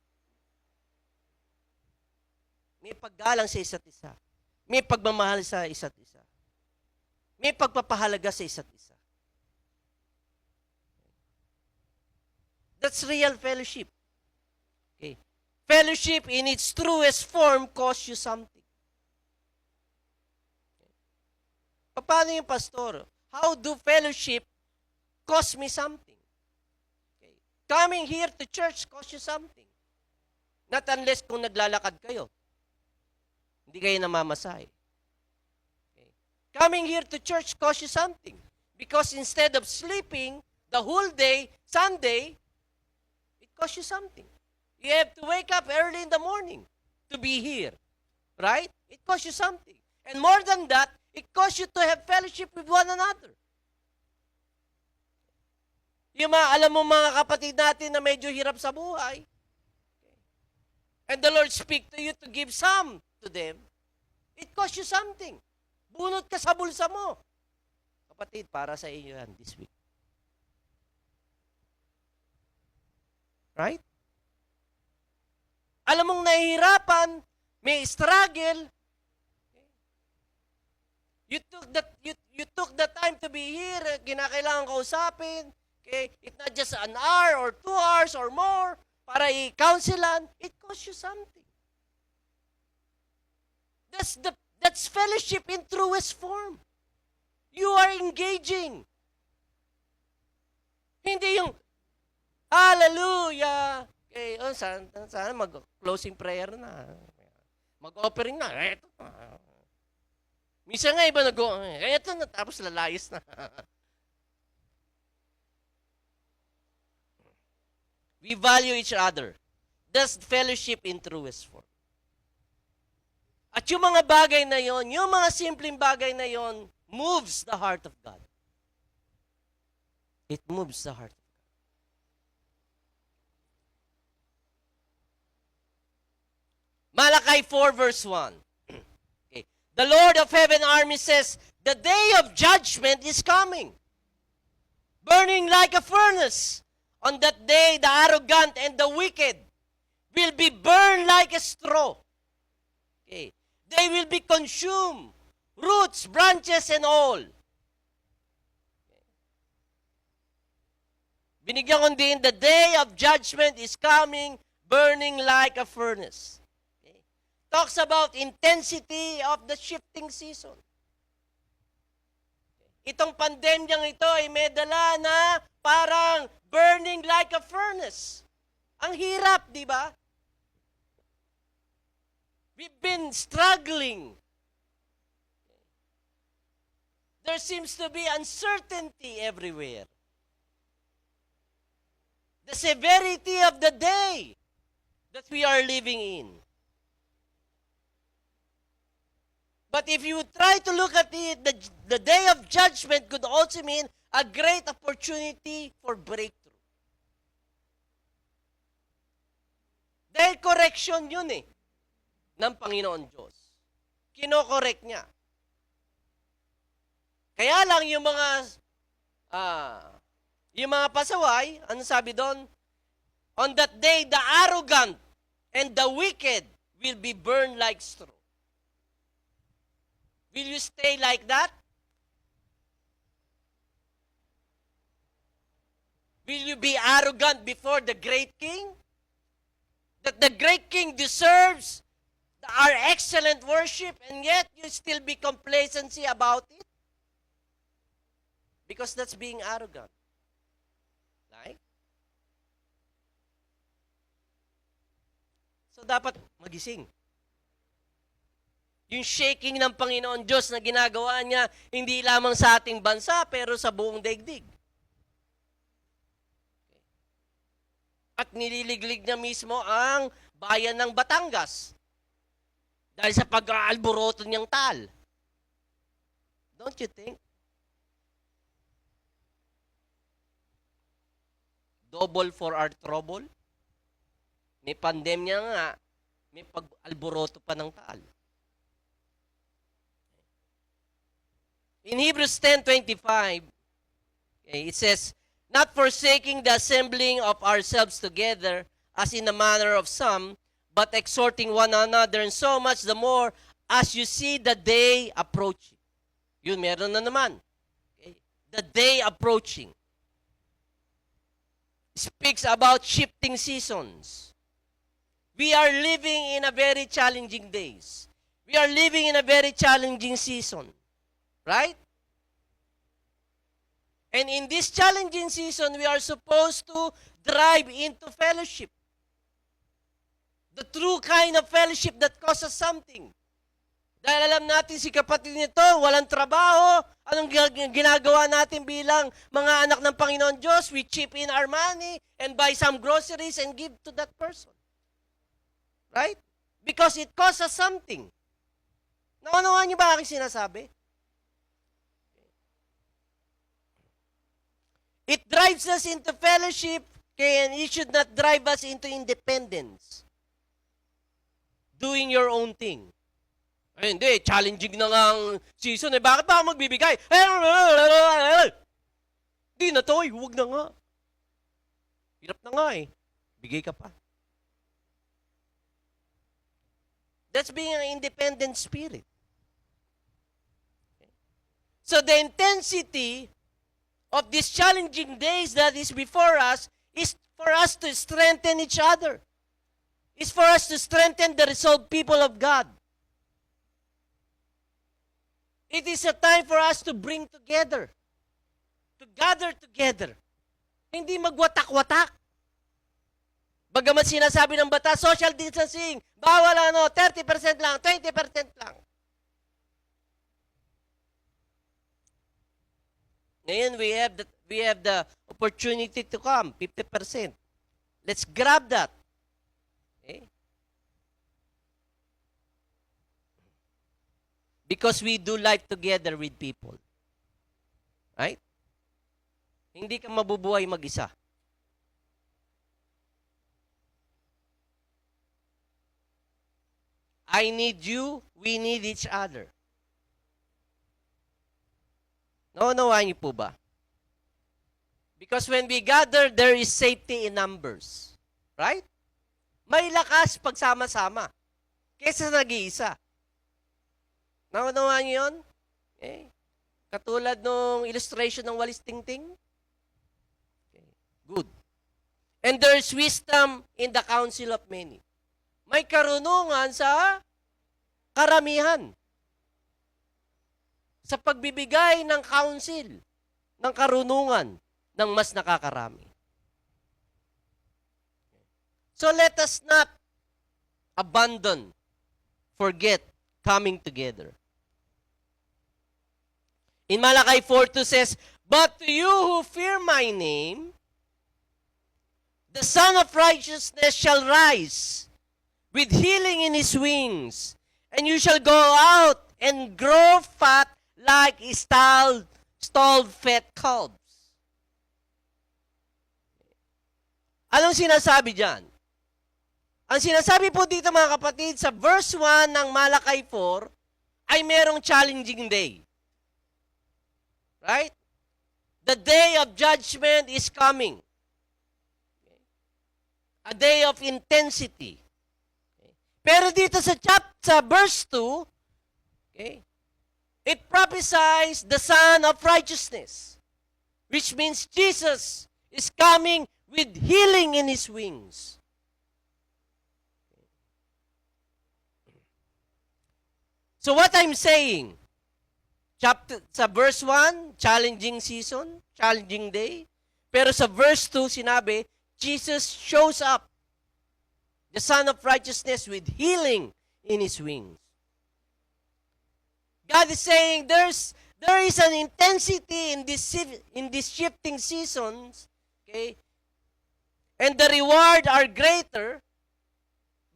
May paggalang sa isa't isa. May pagmamahal sa isa't isa. May pagpapahalaga sa isa't isa. That's real fellowship. Okay. Fellowship in its truest form costs you something. Paano yung pastor? How do fellowship cost me something? Okay. Coming here to church costs you something. Not unless kung naglalakad kayo. Hindi kayo namamasahe. Okay. Coming here to church costs you something. Because instead of sleeping the whole day, Sunday, it costs you something. You have to wake up early in the morning to be here. Right? It costs you something. And more than that, it costs you to have fellowship with one another. Yung alam mo mga kapatid natin na medyo hirap sa buhay, and the Lord speak to you to give some to them, it costs you something. Bunot ka sa bulsa mo. Kapatid, para sa inyo yan this week. Right? Alam mong nahihirapan, may struggle, You took the time to be here, kinakailangan kausapin, okay? It's not just an hour or 2 hours or more para i-counselan, it costs you something. That's fellowship in truest form. You are engaging. Hindi yung hallelujah. Okay, sana mag-closing prayer na. Mag-offering na. Eto na. Minsan nga iba eto na, tapos lalayas na. We value each other. That's fellowship in truest form. At yung mga bagay na yon, yung mga simpleng bagay na yon, moves the heart of God. It moves the heart of God. Malachi 4 verse 1. The Lord of heaven army says, the day of judgment is coming. Burning like a furnace. On that day, the arrogant and the wicked will be burned like a straw. Okay. They will be consumed. Roots, branches, and all. Binigyan ko din, the day of judgment is coming, burning like a furnace. Okay. Talks about intensity of the shifting season. Itong pandemyang ito ay may dala na parang burning like a furnace. Ang hirap, di ba? We've been struggling. There seems to be uncertainty everywhere. The severity of the day that we are living in. But if you try to look at it, the day of judgment could also mean a great opportunity for breakthrough. Dahil correction yun ng Panginoon Diyos. Kino-correct niya. Kaya lang yung mga pasaway, ano sabi doon? On that day, the arrogant and the wicked will be burned like straw. Will you stay like that? Will you be arrogant before the great king? That the great king deserves our excellent worship and yet you still be complacency about it? Because that's being arrogant. Right? So dapat magising. Yung shaking ng Panginoon Diyos na ginagawa niya, hindi lamang sa ating bansa, pero sa buong daigdig. At nililiglig niya mismo ang bayan ng Batangas dahil sa pag-aalboroto niyang tal. Don't you think? Double for our trouble? May pandemya nga, may pag-alboroto pa ng tal. In Hebrews 10:25, it says, not forsaking the assembling of ourselves together, as in the manner of some, but exhorting one another, and so much the more as you see the day approaching. Yun, meron na naman. Okay? The day approaching. Speaks about shifting seasons. We are living in a very challenging days. We are living in a very challenging season. Right? And in this challenging season, we are supposed to drive into fellowship. The true kind of fellowship that causes something. Dahil alam natin si kapatid nito, walang trabaho. Anong ginagawa natin bilang mga anak ng Panginoon Diyos? We chip in our money and buy some groceries and give to that person. Right? Because it causes something. Naunawaan niyo ba aking sinasabi? It drives us into fellowship, and it should not drive us into independence. Doing your own thing. Ay, hindi, challenging na nga ang season. Bakit ba ako magbibigay? Di na to, huwag na nga. Hirap na nga bigay ka pa. That's being an independent spirit. So the intensity of these challenging days that is before us is for us to strengthen each other. It's for us to strengthen the resolved people of God. It is a time for us to bring together, to gather together. Hindi magwatak-watak. Bagamat sinasabi ng batas, social distancing, bawal 30% lang, 20% lang. Ngayon, we have the opportunity to come, 50%. Let's grab that. Okay? Because we do life together with people. Right? Hindi ka mabubuhay mag-isa. I need you, we need each other. Naunawaan niyo po ba? Because when we gather, there is safety in numbers. Right? May lakas pagsama-sama kaysa nag-iisa. Naunawaan niyo yun? Okay. Katulad nung illustration ng walis tingting. Okay. Good. And there is wisdom in the counsel of many. May karunungan sa karamihan. Sa pagbibigay ng counsel, ng karunungan, ng mas nakakarami. So let us not abandon, forget coming together. In Malachi 4:2 says, "But to you who fear my name, the Son of Righteousness shall rise with healing in his wings, and you shall go out and grow fat like stalled fat calves." Anong sinasabi diyan? Ang sinasabi po dito mga kapatid sa verse 1 ng Malachi 4 ay merong challenging day. Right? The day of judgment is coming. A day of intensity. Pero dito sa verse 2, okay, it prophesies the Son of Righteousness, which means Jesus is coming with healing in His wings. So what I'm saying, sa verse 1, challenging season, challenging day. Pero sa verse 2, sinabi, Jesus shows up, the Son of Righteousness with healing in His wings. God is saying there is an intensity in this shifting seasons, okay? And the reward are greater,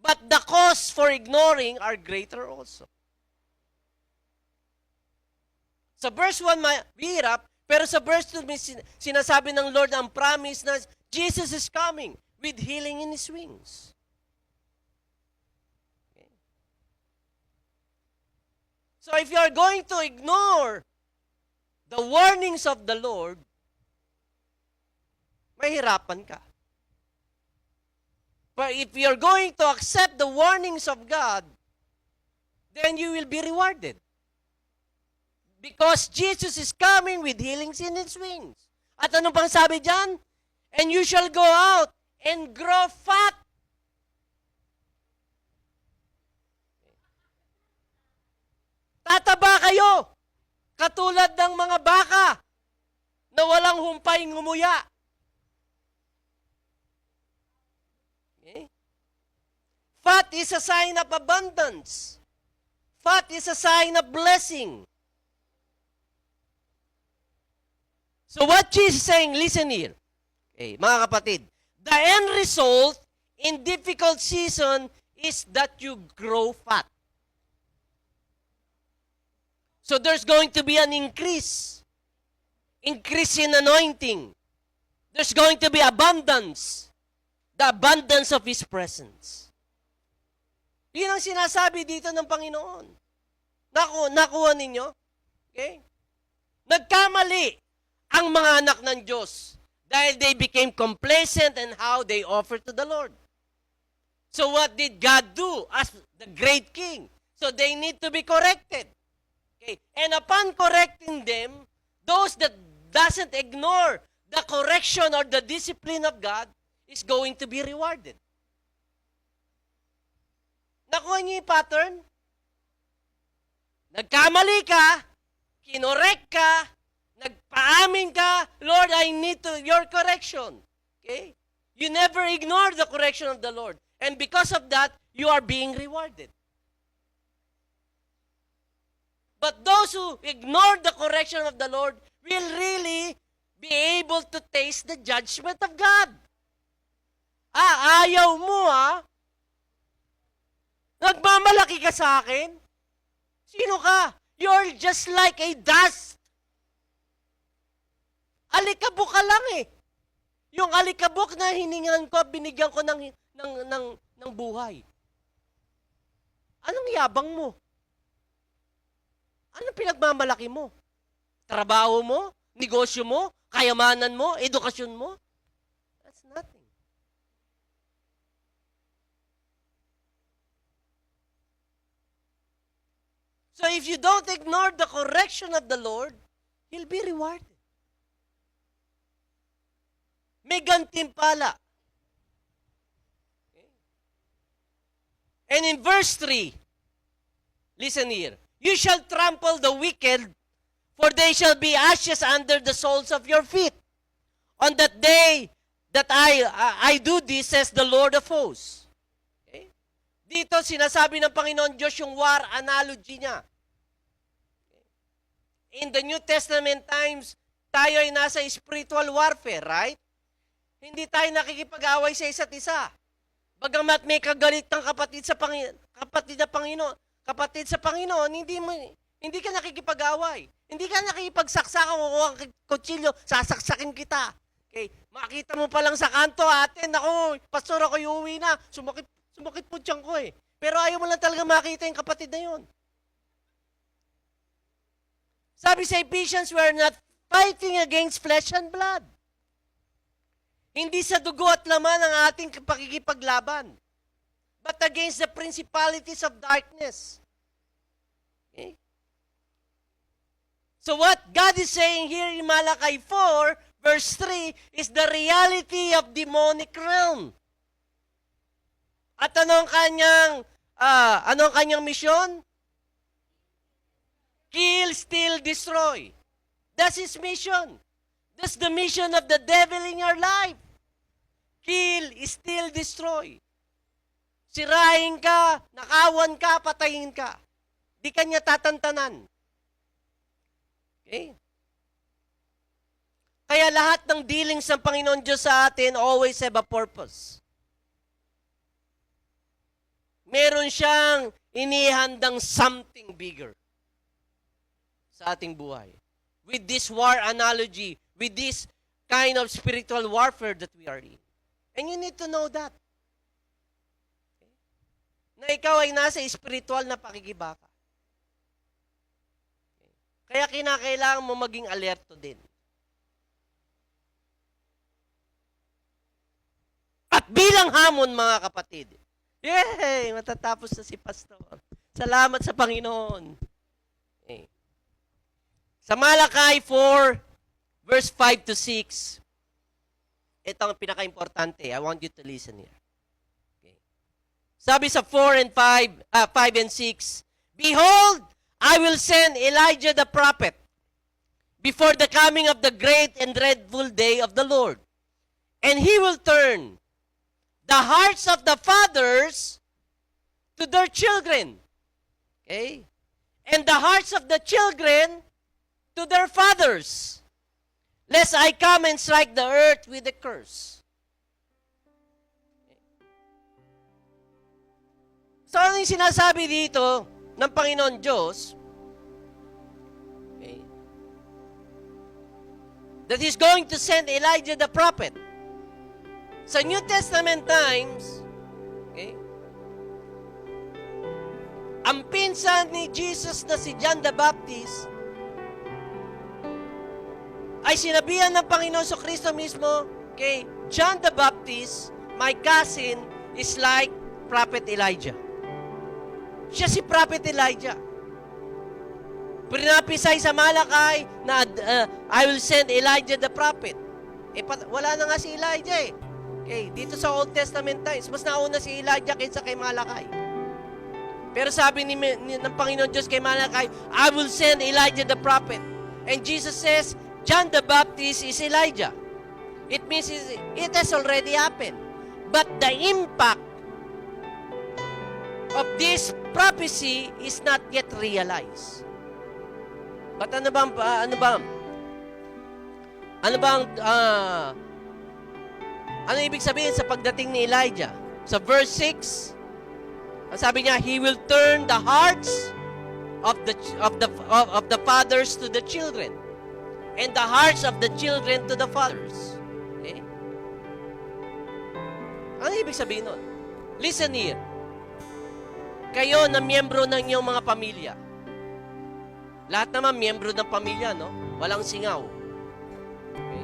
but the cost for ignoring are greater also. Sa verse 1, mahirap, pero sa verse 2, sinasabi ng Lord ang promise na Jesus is coming with healing in His wings. Okay. So if you are going to ignore the warnings of the Lord, mahirapan ka. But if you are going to accept the warnings of God, then you will be rewarded. Because Jesus is coming with healings in His wings. At ano pang sabi dyan? And you shall go out and grow fat. Tataba kayo, katulad ng mga baka na walang humpay ngumuya. Okay? Fat is a sign of abundance. Fat is a sign of blessing. So what Jesus is saying, listen here. Okay, mga kapatid, the end result in difficult season is that you grow fat. So there's going to be an increase in anointing. There's going to be abundance, the abundance of His presence. Yun ang sinasabi dito ng Panginoon. Nakuha ninyo? Okay? Nagkamali ang mga anak ng Diyos dahil they became complacent in how they offer to the Lord. So what did God do as the great King? So they need to be corrected. Okay. And upon correcting them, those that doesn't ignore the correction or the discipline of God is going to be rewarded. Nakuha niyo yung pattern? Nagkamali ka, kinorek ka, nagpaamin ka, Lord, I need your correction. Okay? You never ignore the correction of the Lord. And because of that, you are being rewarded. But those who ignore the correction of the Lord will really be able to taste the judgment of God. Ayaw mo Nagmamalaki ka sa akin? Sino ka? You're just like a dust. Alikabok ka lang eh. Yung alikabok na hiningan ko, binigyan ko ng buhay. Anong yabang mo? Anong pinagmamalaki mo? trabaho mo, negosyo mo, kayamanan mo, edukasyon mo. That's nothing. So if you don't ignore the correction of the Lord, He'll be rewarded. May gantimpala. Okay. And in verse 3, listen here. You shall trample the wicked, for they shall be ashes under the soles of your feet. On that day that I do this, says the Lord of hosts. Okay? Dito sinasabi ng Panginoon Diyos yung war analogy niya. In the New Testament times, tayo ay nasa spiritual warfare, right? Hindi tayo nakikipag-away sa isa't isa. Bagamat may kagalit ng kapatid sa Panginoon, hindi ka nakikipag-away. Hindi ka nakikipag-saksakan kung ang kutsilyo, sasaksakin kita. Okay, makita mo pa lang sa kanto, ate, naku, pastor, ako uuwi na. Sumakit po tiyan ko eh. Pero ayaw mo lang talaga makita yung kapatid na yun. Sabi sa Ephesians, we are not fighting against flesh and blood. Hindi sa dugo at laman ang ating pakikipaglaban, but against the principalities of darkness. Okay? So what God is saying here in Malachi 4, verse 3, is the reality of demonic realm. At ano ang kanyang misyon? Kill, steal, destroy. That's his mission. That's the mission of the devil in your life. Kill, steal, destroy. Sirahin ka, nakawan ka, patayin ka. Di ka niya tatantanan. Okay? Kaya lahat ng dealings ng Panginoon Diyos sa atin always have a purpose. Meron siyang inihandang something bigger sa ating buhay. With this war analogy, with this kind of spiritual warfare that we are in. And you need to know that. Okay? Na ikaw ay nasa spiritual na pakikibaka. Okay? Kaya kinakailangan mo maging alerto din. At bilang hamon, mga kapatid, yay! Matatapos na si Pastor. Salamat sa Panginoon. Okay. Sa Malachi 4, verse 5 to 6, ito ang pinaka-importante. I want you to listen here. Okay. Sabi sa 5 and 6, Behold, I will send Elijah the prophet before the coming of the great and dreadful day of the Lord. And he will turn the hearts of the fathers to their children. Okay? And the hearts of the children to their fathers, lest I come and strike the earth with a curse. So, ano yung sinasabi dito ng Panginoon Diyos? Okay. That He's going to send Elijah the prophet. Sa New Testament times, okay, ang pinsan ni Jesus na si John the Baptist ay sinabihan ng Panginoon sa Kristo mismo, okay, John the Baptist, my cousin, is like Prophet Elijah. Siya si Prophet Elijah. Pinapisay sa Malachi na I will send Elijah the prophet. Wala na nga si Elijah eh. Okay, dito sa Old Testament times, mas nauna si Elijah kaysa kay Malachi. Pero sabi ng Panginoon Diyos kay Malachi, I will send Elijah the prophet. And Jesus says, John the Baptist is Elijah. It means it has already happened. But the impact of this prophecy is not yet realized. But ano ibig sabihin sa pagdating ni Elijah? Sa verse 6, ang sabi niya, he will turn the hearts of the fathers to the children, and the hearts of the children to the fathers. Okay? Ano ibig sabihin nun? Listen here. Kayo na miyembro ng inyong mga pamilya. Lahat naman miyembro ng pamilya, no? Walang singaw. Okay?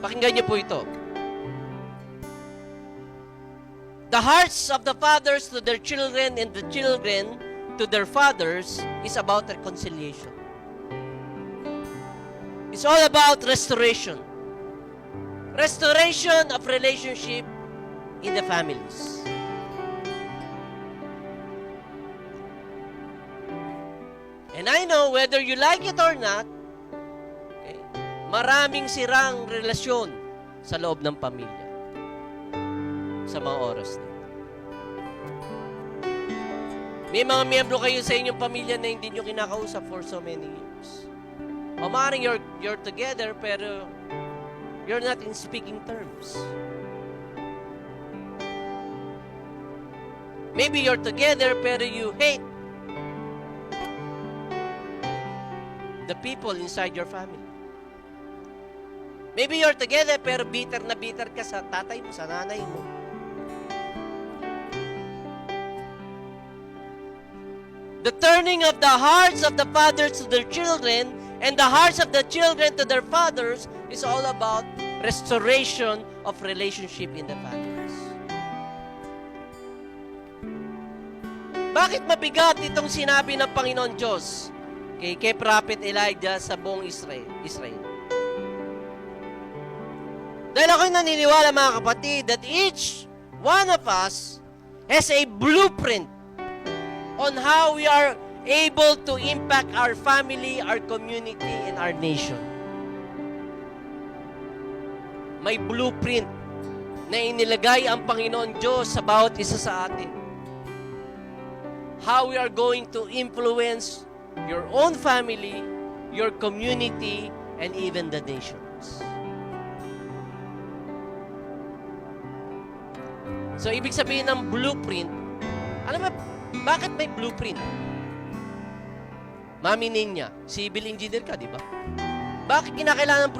Pakinggan niyo po ito. The hearts of the fathers to their children and the children to their fathers is about reconciliation. It's all about restoration. Restoration of relationship in the families. And I know whether you like it or not, okay, maraming sirang relasyon sa loob ng pamilya sa mga oras na. May mga miyembro kayo sa inyong pamilya na hindi nyo kinakausap for so many years. O maaaring you're together pero you're not in speaking terms. Maybe you're together pero you hate the people inside your family. Maybe you're together pero bitter na bitter ka sa tatay mo, sa nanay mo. The turning of the hearts of the fathers to their children and the hearts of the children to their fathers is all about restoration of relationship in the families. Bakit mabigat itong sinabi ng Panginoon Diyos kay Prophet Elijah sa buong Israel? Dahil ako'y naniniwala, mga kapatid, that each one of us has a blueprint on how we are able to impact our family, our community, and our nation. May blueprint na inilagay ang Panginoon Diyos sa bawat isa sa atin. How we are going to influence your own family, your community, and even the nations. So, ibig sabihin ng blueprint, alam mo, bakit may blueprint? Mami Ninya, civil engineer ka, di ba? Bakit kinakailangan ng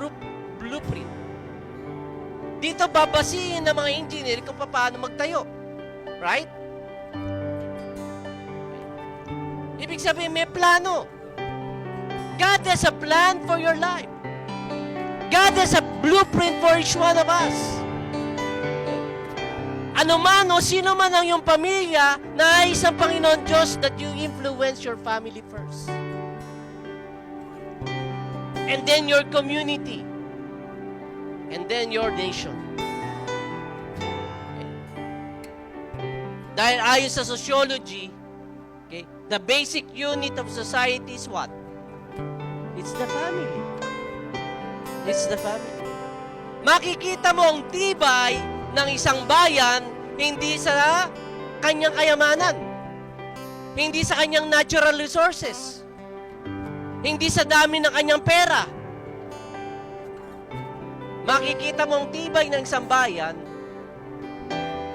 blueprint? Dito babasihin ng mga engineer kung paano magtayo. Right? Ibig sabihin, may plano. God has a plan for your life. God has a blueprint for each one of us. Ano man o sino man ang iyong pamilya, nais ang Panginoon Diyos that you influence your family first. And then your community. And then your nation. Okay. Dahil ayon sa sociology, okay, the basic unit of society is what? It's the family. It's the family. Makikita mo ang tibay ng isang bayan hindi sa kanyang kayamanan, hindi sa kanyang natural resources, hindi sa dami ng kanyang pera. Makikita mo ang tibay ng isang bayan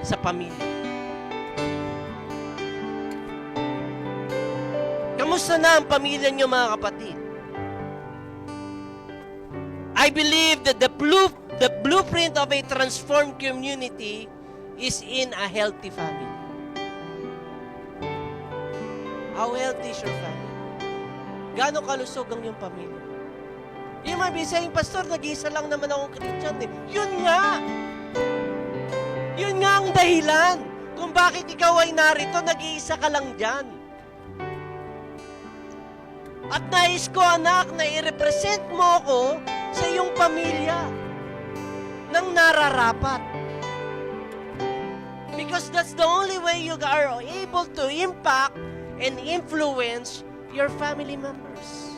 sa pamilya. Kamusta na ang pamilya niyo, mga kapatid? I believe that the blueprint of a transformed community is in a healthy family. How healthy is your family? Gaano kalusog ang iyong pamilya? You might be saying, Pastor, nag-iisa lang naman akong Christian. Yun nga! Yun nga ang dahilan kung bakit ikaw ay narito, nag-iisa ka lang dyan. At nais ko, anak, na i-represent mo ko sa iyong pamilya ng nararapat. Because that's the only way you are able to impact and influence your family members.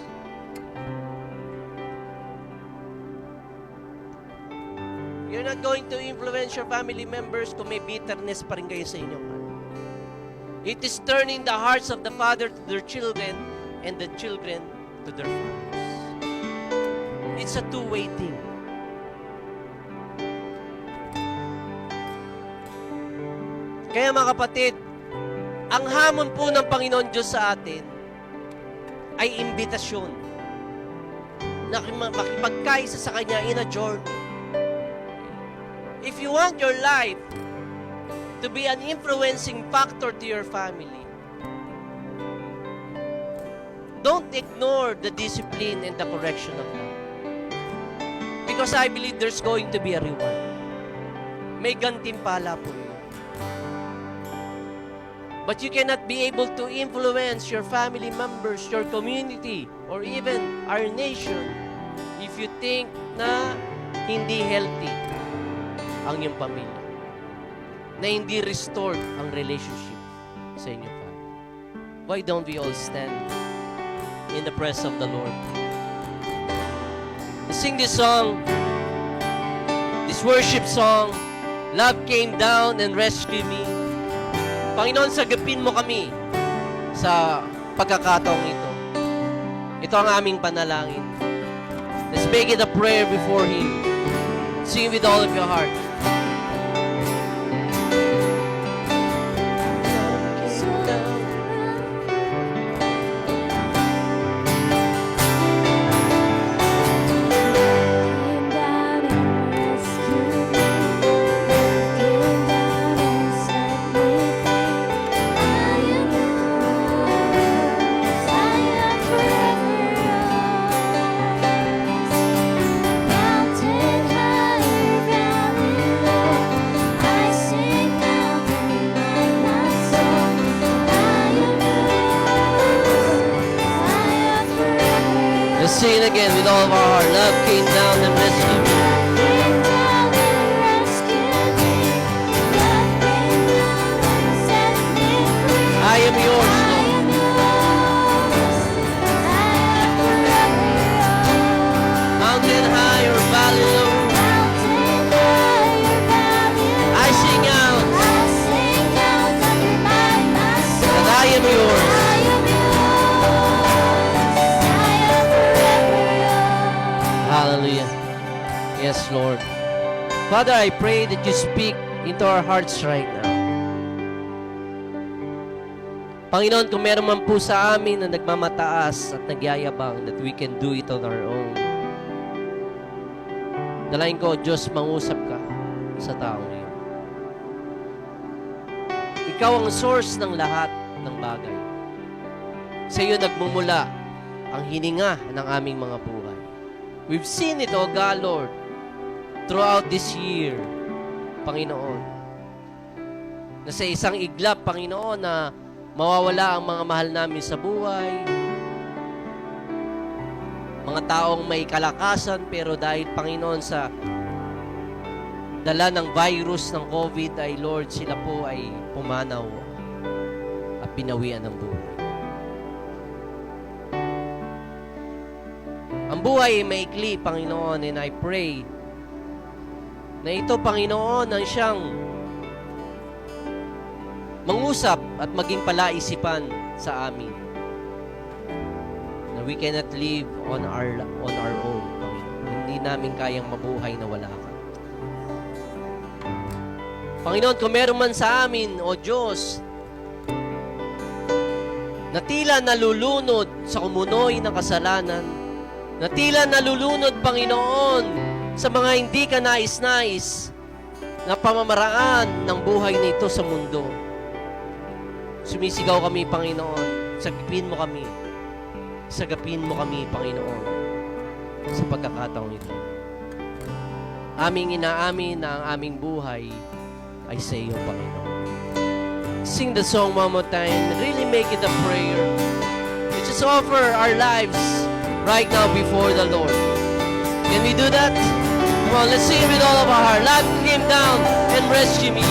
You're not going to influence your family members kung may bitterness pa rin kayo sa inyong heart. It is turning the hearts of the father to their children and the children to their fathers. It's a two-way thing. Kaya mga kapatid, ang hamon po ng Panginoon Diyos sa atin ay imbitasyon na makipagkaisa sa Kanya in a journey. If you want your life to be an influencing factor to your family, don't ignore the discipline and the correction of God. Because I believe there's going to be a reward. May gantimpala po yun. But you cannot be able to influence your family members, your community, or even our nation if you think na hindi healthy ang iyong pamilya. Na hindi restored ang relationship sa inyong family. Why don't we all stand in the presence of the Lord? Sing this song, this worship song, Love Came Down and Rescued Me. Panginoon, sagapin mo kami sa pagkakataong ito. Ito ang aming panalangin. Let's make it a prayer before Him. Sing with all of your heart. Let's sing it again with all of our heart. Love came down and rescued me. I am yours, Lord. Mountain high or valley low, I sing out that I am yours. Hallelujah. Yes, Lord. Father, I pray that you speak into our hearts right now. Panginoon, kung meron man po sa amin na nagmamataas at nagyayabang that we can do it on our own, dalain ko, Diyos, mangusap ka sa taong iyon. Ikaw ang source ng lahat ng bagay. Sa iyo nagmumula ang hininga ng aming mga buhay. We've seen it, O God, Lord, throughout this year, Panginoon. Na sa isang iglap, Panginoon, na mawawala ang mga mahal namin sa buhay. Mga taong may kalakasan, pero dahil, Panginoon, sa dala ng virus ng COVID, ay, Lord, sila po ay pumanaw at pinawian ng buhay. Ang buhay ay maikli, Panginoon, and I pray na ito, Panginoon, ang siyang mangusap at maging palaisipan sa amin na we cannot live on our own, Panginoon. Hindi namin kayang mabuhay na wala ka. Panginoon, kung meron man sa amin, O Diyos, na tila nalulunod sa kumunoy ng kasalanan, na tila nalulunod, Panginoon, sa mga hindi ka nais-nais na pamamaraan ng buhay nito sa mundo. Sumisigaw kami, Panginoon. Sagapin mo kami. Sagapin mo kami, Panginoon, sa pagkakataong ito. Aming inaamin na ang aming buhay ay sa iyo, Panginoon. Sing the song one more time. Really make it a prayer. We just offer our lives right now before the Lord. Can we do that? Come on, let's sing it with all of our heart. Love came down and rescued me.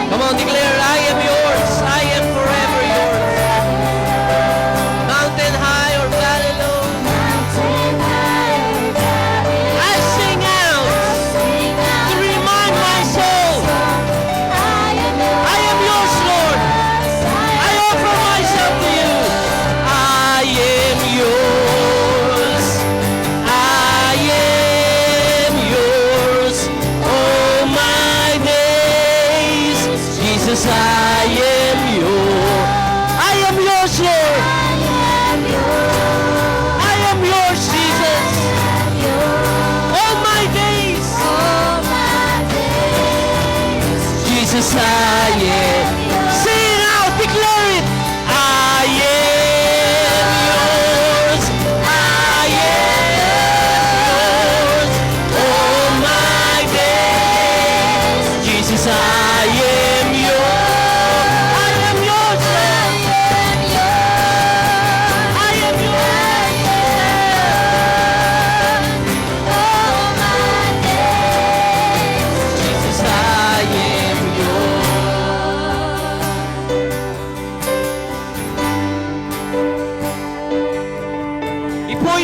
Come on, declare, I am yours. I am forever yours. Mountain high or valley low, I sing out to remind my soul, I am yours, Lord. I offer myself to you. I am yours.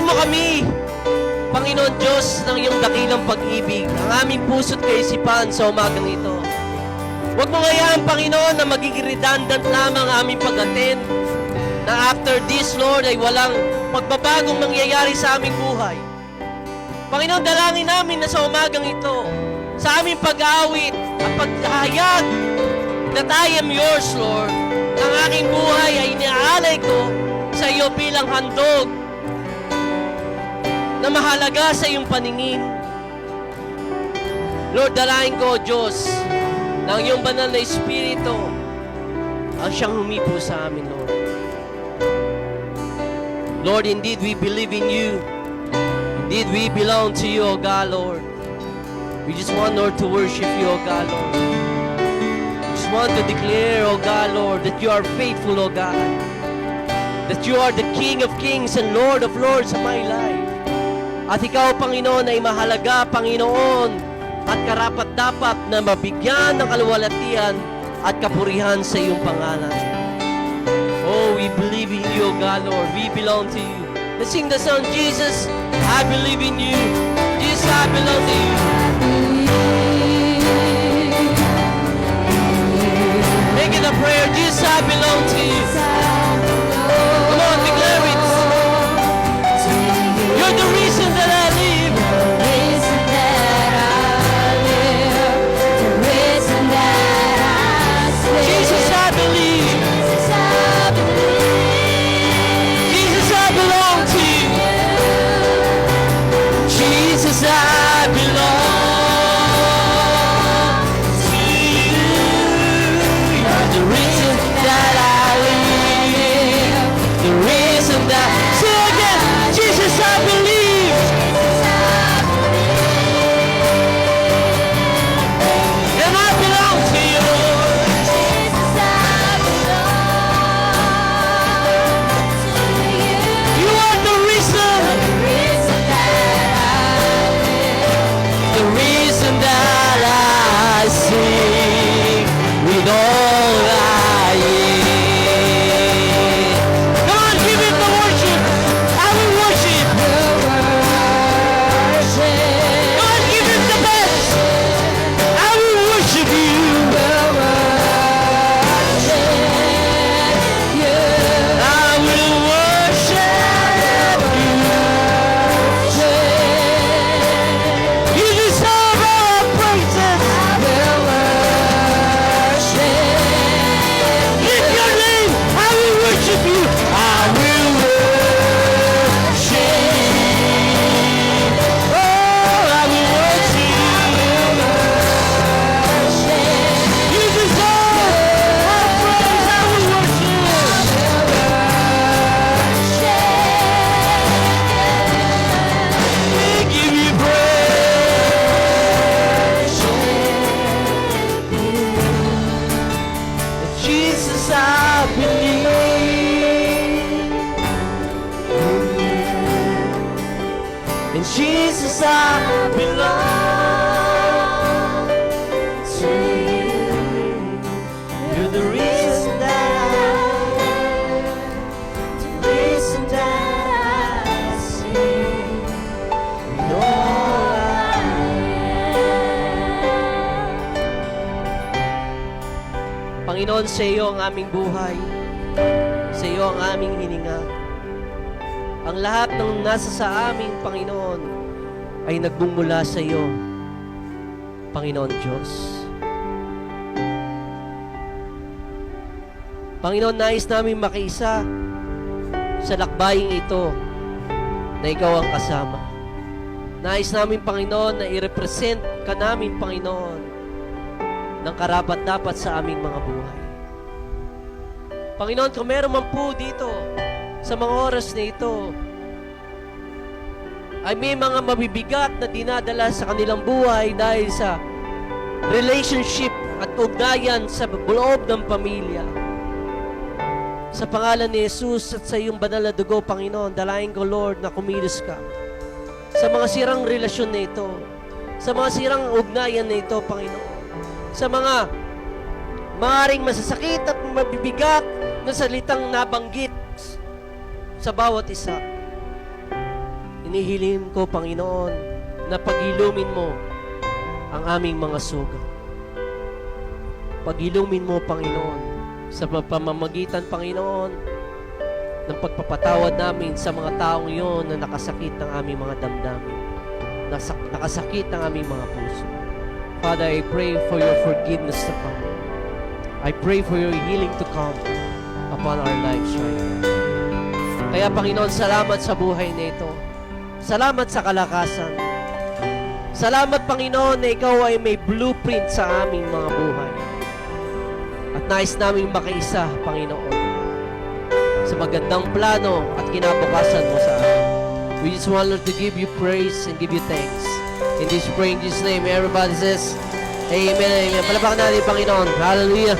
mo kami, Panginoon Diyos, ng iyong dakilang pag-ibig, ang aming puso't kaisipan sa umagang ito. Huwag mo ngayaan, Panginoon, na magiging redundant lamang ang aming pag-attend, na after this, Lord, ay walang pagbabagong mangyayari sa aming buhay. Panginoon, dalangin namin na sa umagang ito, sa aming pag-awit at paghahayag that I am yours, Lord, ang aking buhay ay iniaalay ko sa iyo bilang handog na mahalaga sa iyong paningin. Lord, dalangin ko, Diyos, na ang iyong banal na Espiritu ang siyang humipo sa amin, Lord. Lord, indeed we believe in you. Indeed we belong to you, O God, Lord. We just want, Lord, to worship you, O God, Lord. We just want to declare, O God, Lord, that you are faithful, O God. That you are the King of Kings and Lord of Lords in my life. At ikaw, Panginoon, ay mahalaga, Panginoon, at karapat-dapat na mabigyan ng kaluwalhatian at kapurihan sa iyong pangalan. Oh, we believe in you, O God, Lord. We belong to you. Let's sing the song, Jesus, I believe in you. Jesus, I belong to you. Make it a prayer. Jesus, I belong to you. Come on, declare it. You're the reason that I live. Jesus, I believe. Jesus, I belong to you. Jesus, I belong to you. You're the reason that I live. The reason that... Say again. Jesus, I believe. And I belong to you. You are the reason. The reason that I sing with all I am. Come on, give it the worship. I will worship. Come on, give it the best. I will worship you. I will worship you. You deserve our praises. Lift your name. I will worship you. I will worship you. Oh, I will worship you. You deserve our praise. I will worship. We give you praise. Jesus, I believe. And Jesus, I belong to you. You're the reason that I live, the reason that I sing with all I am. Panginoon, sa iyo ang aming buhay. Sa iyo ang aming hininga. Ang lahat ng nasa sa aming Panginoon ay nagmumula sa iyo, Panginoon Diyos. Panginoon, nais namin makiisa sa lakbaying ito na ikaw ang kasama. Nais namin, Panginoon, na i-represent ka namin, Panginoon, ng karapat-dapat sa aming mga buhay. Panginoon, kung meron man po dito, sa mga oras na ito, ay may mga mabibigat na dinadala sa kanilang buhay dahil sa relationship at ugnayan sa loob ng pamilya. Sa pangalan ni Jesus at sa iyong banal na dugo, Panginoon, dalayan ko, Lord, na kumilos ka sa mga sirang relasyon na ito, sa mga sirang ugnayan na ito, Panginoon, sa mga maaaring masasakit at mabibigat na salitang nabanggit sa bawat isa. Hinihiling ko, Panginoon, na pag-ilumin mo ang aming mga sugat. Pag-ilumin mo, Panginoon, sa pamamagitan, Panginoon, ng pagpapatawad namin sa mga taong iyon na nakasakit ng aming mga damdamin, nakasakit ng aming mga puso. Father, I pray for your forgiveness to come. I pray for your healing to come upon our lives right now. Kaya, Panginoon, salamat sa buhay na ito. Salamat sa kalakasan. Salamat, Panginoon, na Ikaw ay may blueprint sa aming mga buhay. At nais naming makiisa, Panginoon, sa magandang plano at kinabukasan mo sa amin. We just want, Lord, to give you praise and give you thanks. In this praying, in Jesus' name, everybody says, Amen, amen. Palapakan natin, Panginoon. Hallelujah.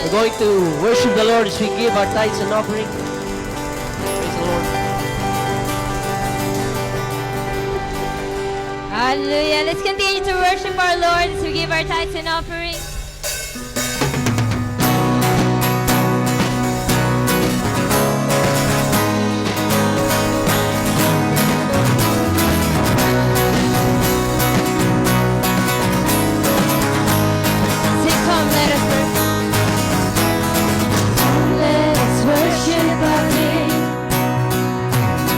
We're going to worship the Lord as we give our tithes and offering. Praise the Lord. Hallelujah. Let's continue to worship our Lord as we give our tithes and offerings. Sing, come, let us worship. Let us worship our King.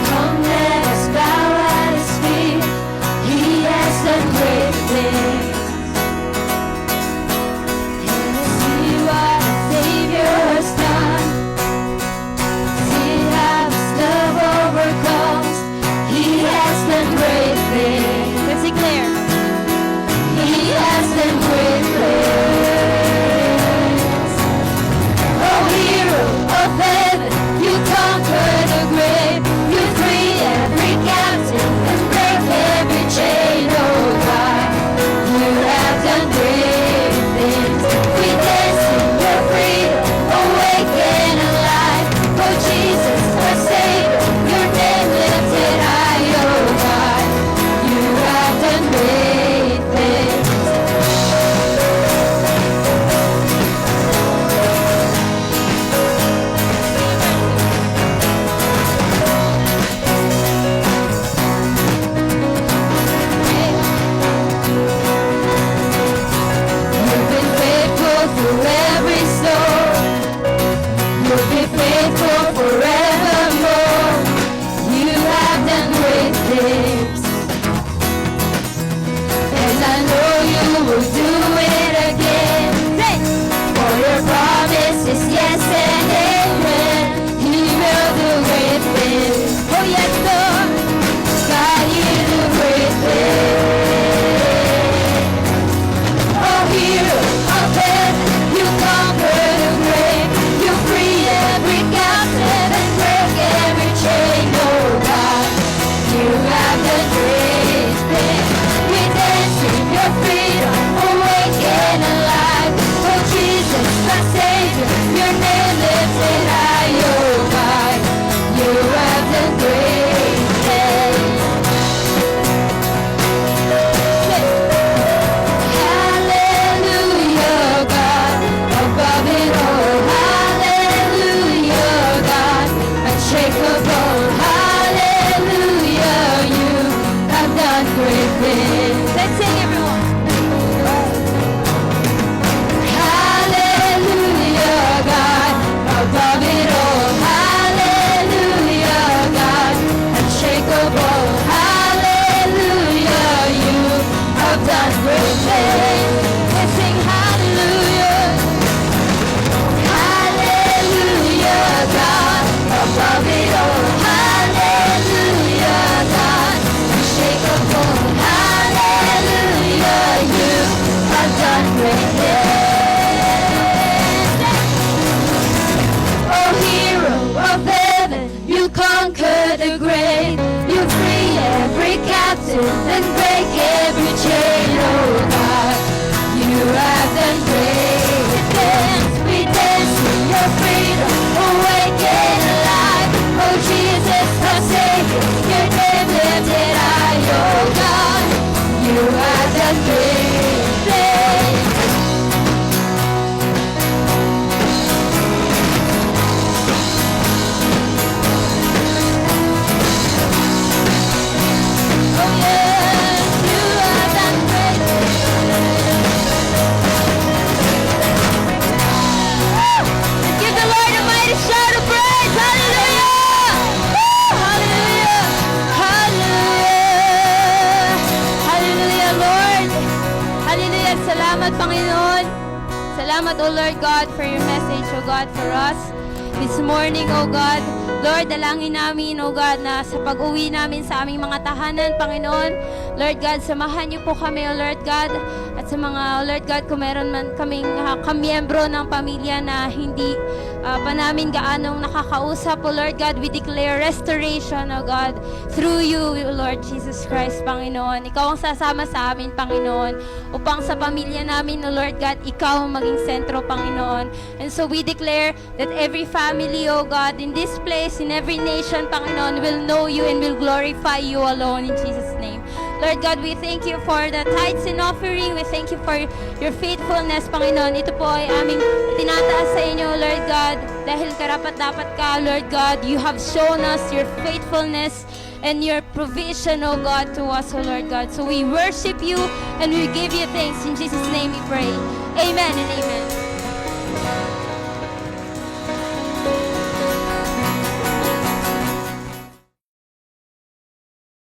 Come, let us bow at His feet. He has done great things. salamat, O Lord God, for your message, O God, for us this morning, O God. Lord, dalangin namin, O God, na sa pag-uwi namin sa aming mga tahanan, Panginoon, Lord God, samahan niyo po kami, O Lord God, at sa mga, O Lord God, kung meron man kaming kamiyembro ng pamilya na hindi pa namin gaanong nakakausap, O Lord God, we declare restoration, O God, through you, O Lord Jesus Christ, Panginoon. Ikaw ang sasama sa amin, Panginoon, upang sa pamilya namin, O Lord God, ikaw ang maging sentro, Panginoon. And so we declare that every family, O God, in this place, in every nation, Panginoon, will know you and will glorify you alone in Jesus' name. Lord God, we thank you for the tithes and offering. We thank you for your faithfulness, Panginoon. Ito po ay aming tinataas sa inyo, Lord God, dahil karapat-dapat ka, Lord God. You have shown us your faithfulness and your provision, O God, to us, O Lord God. So we worship you and we give you thanks. In Jesus' name we pray. Amen and amen.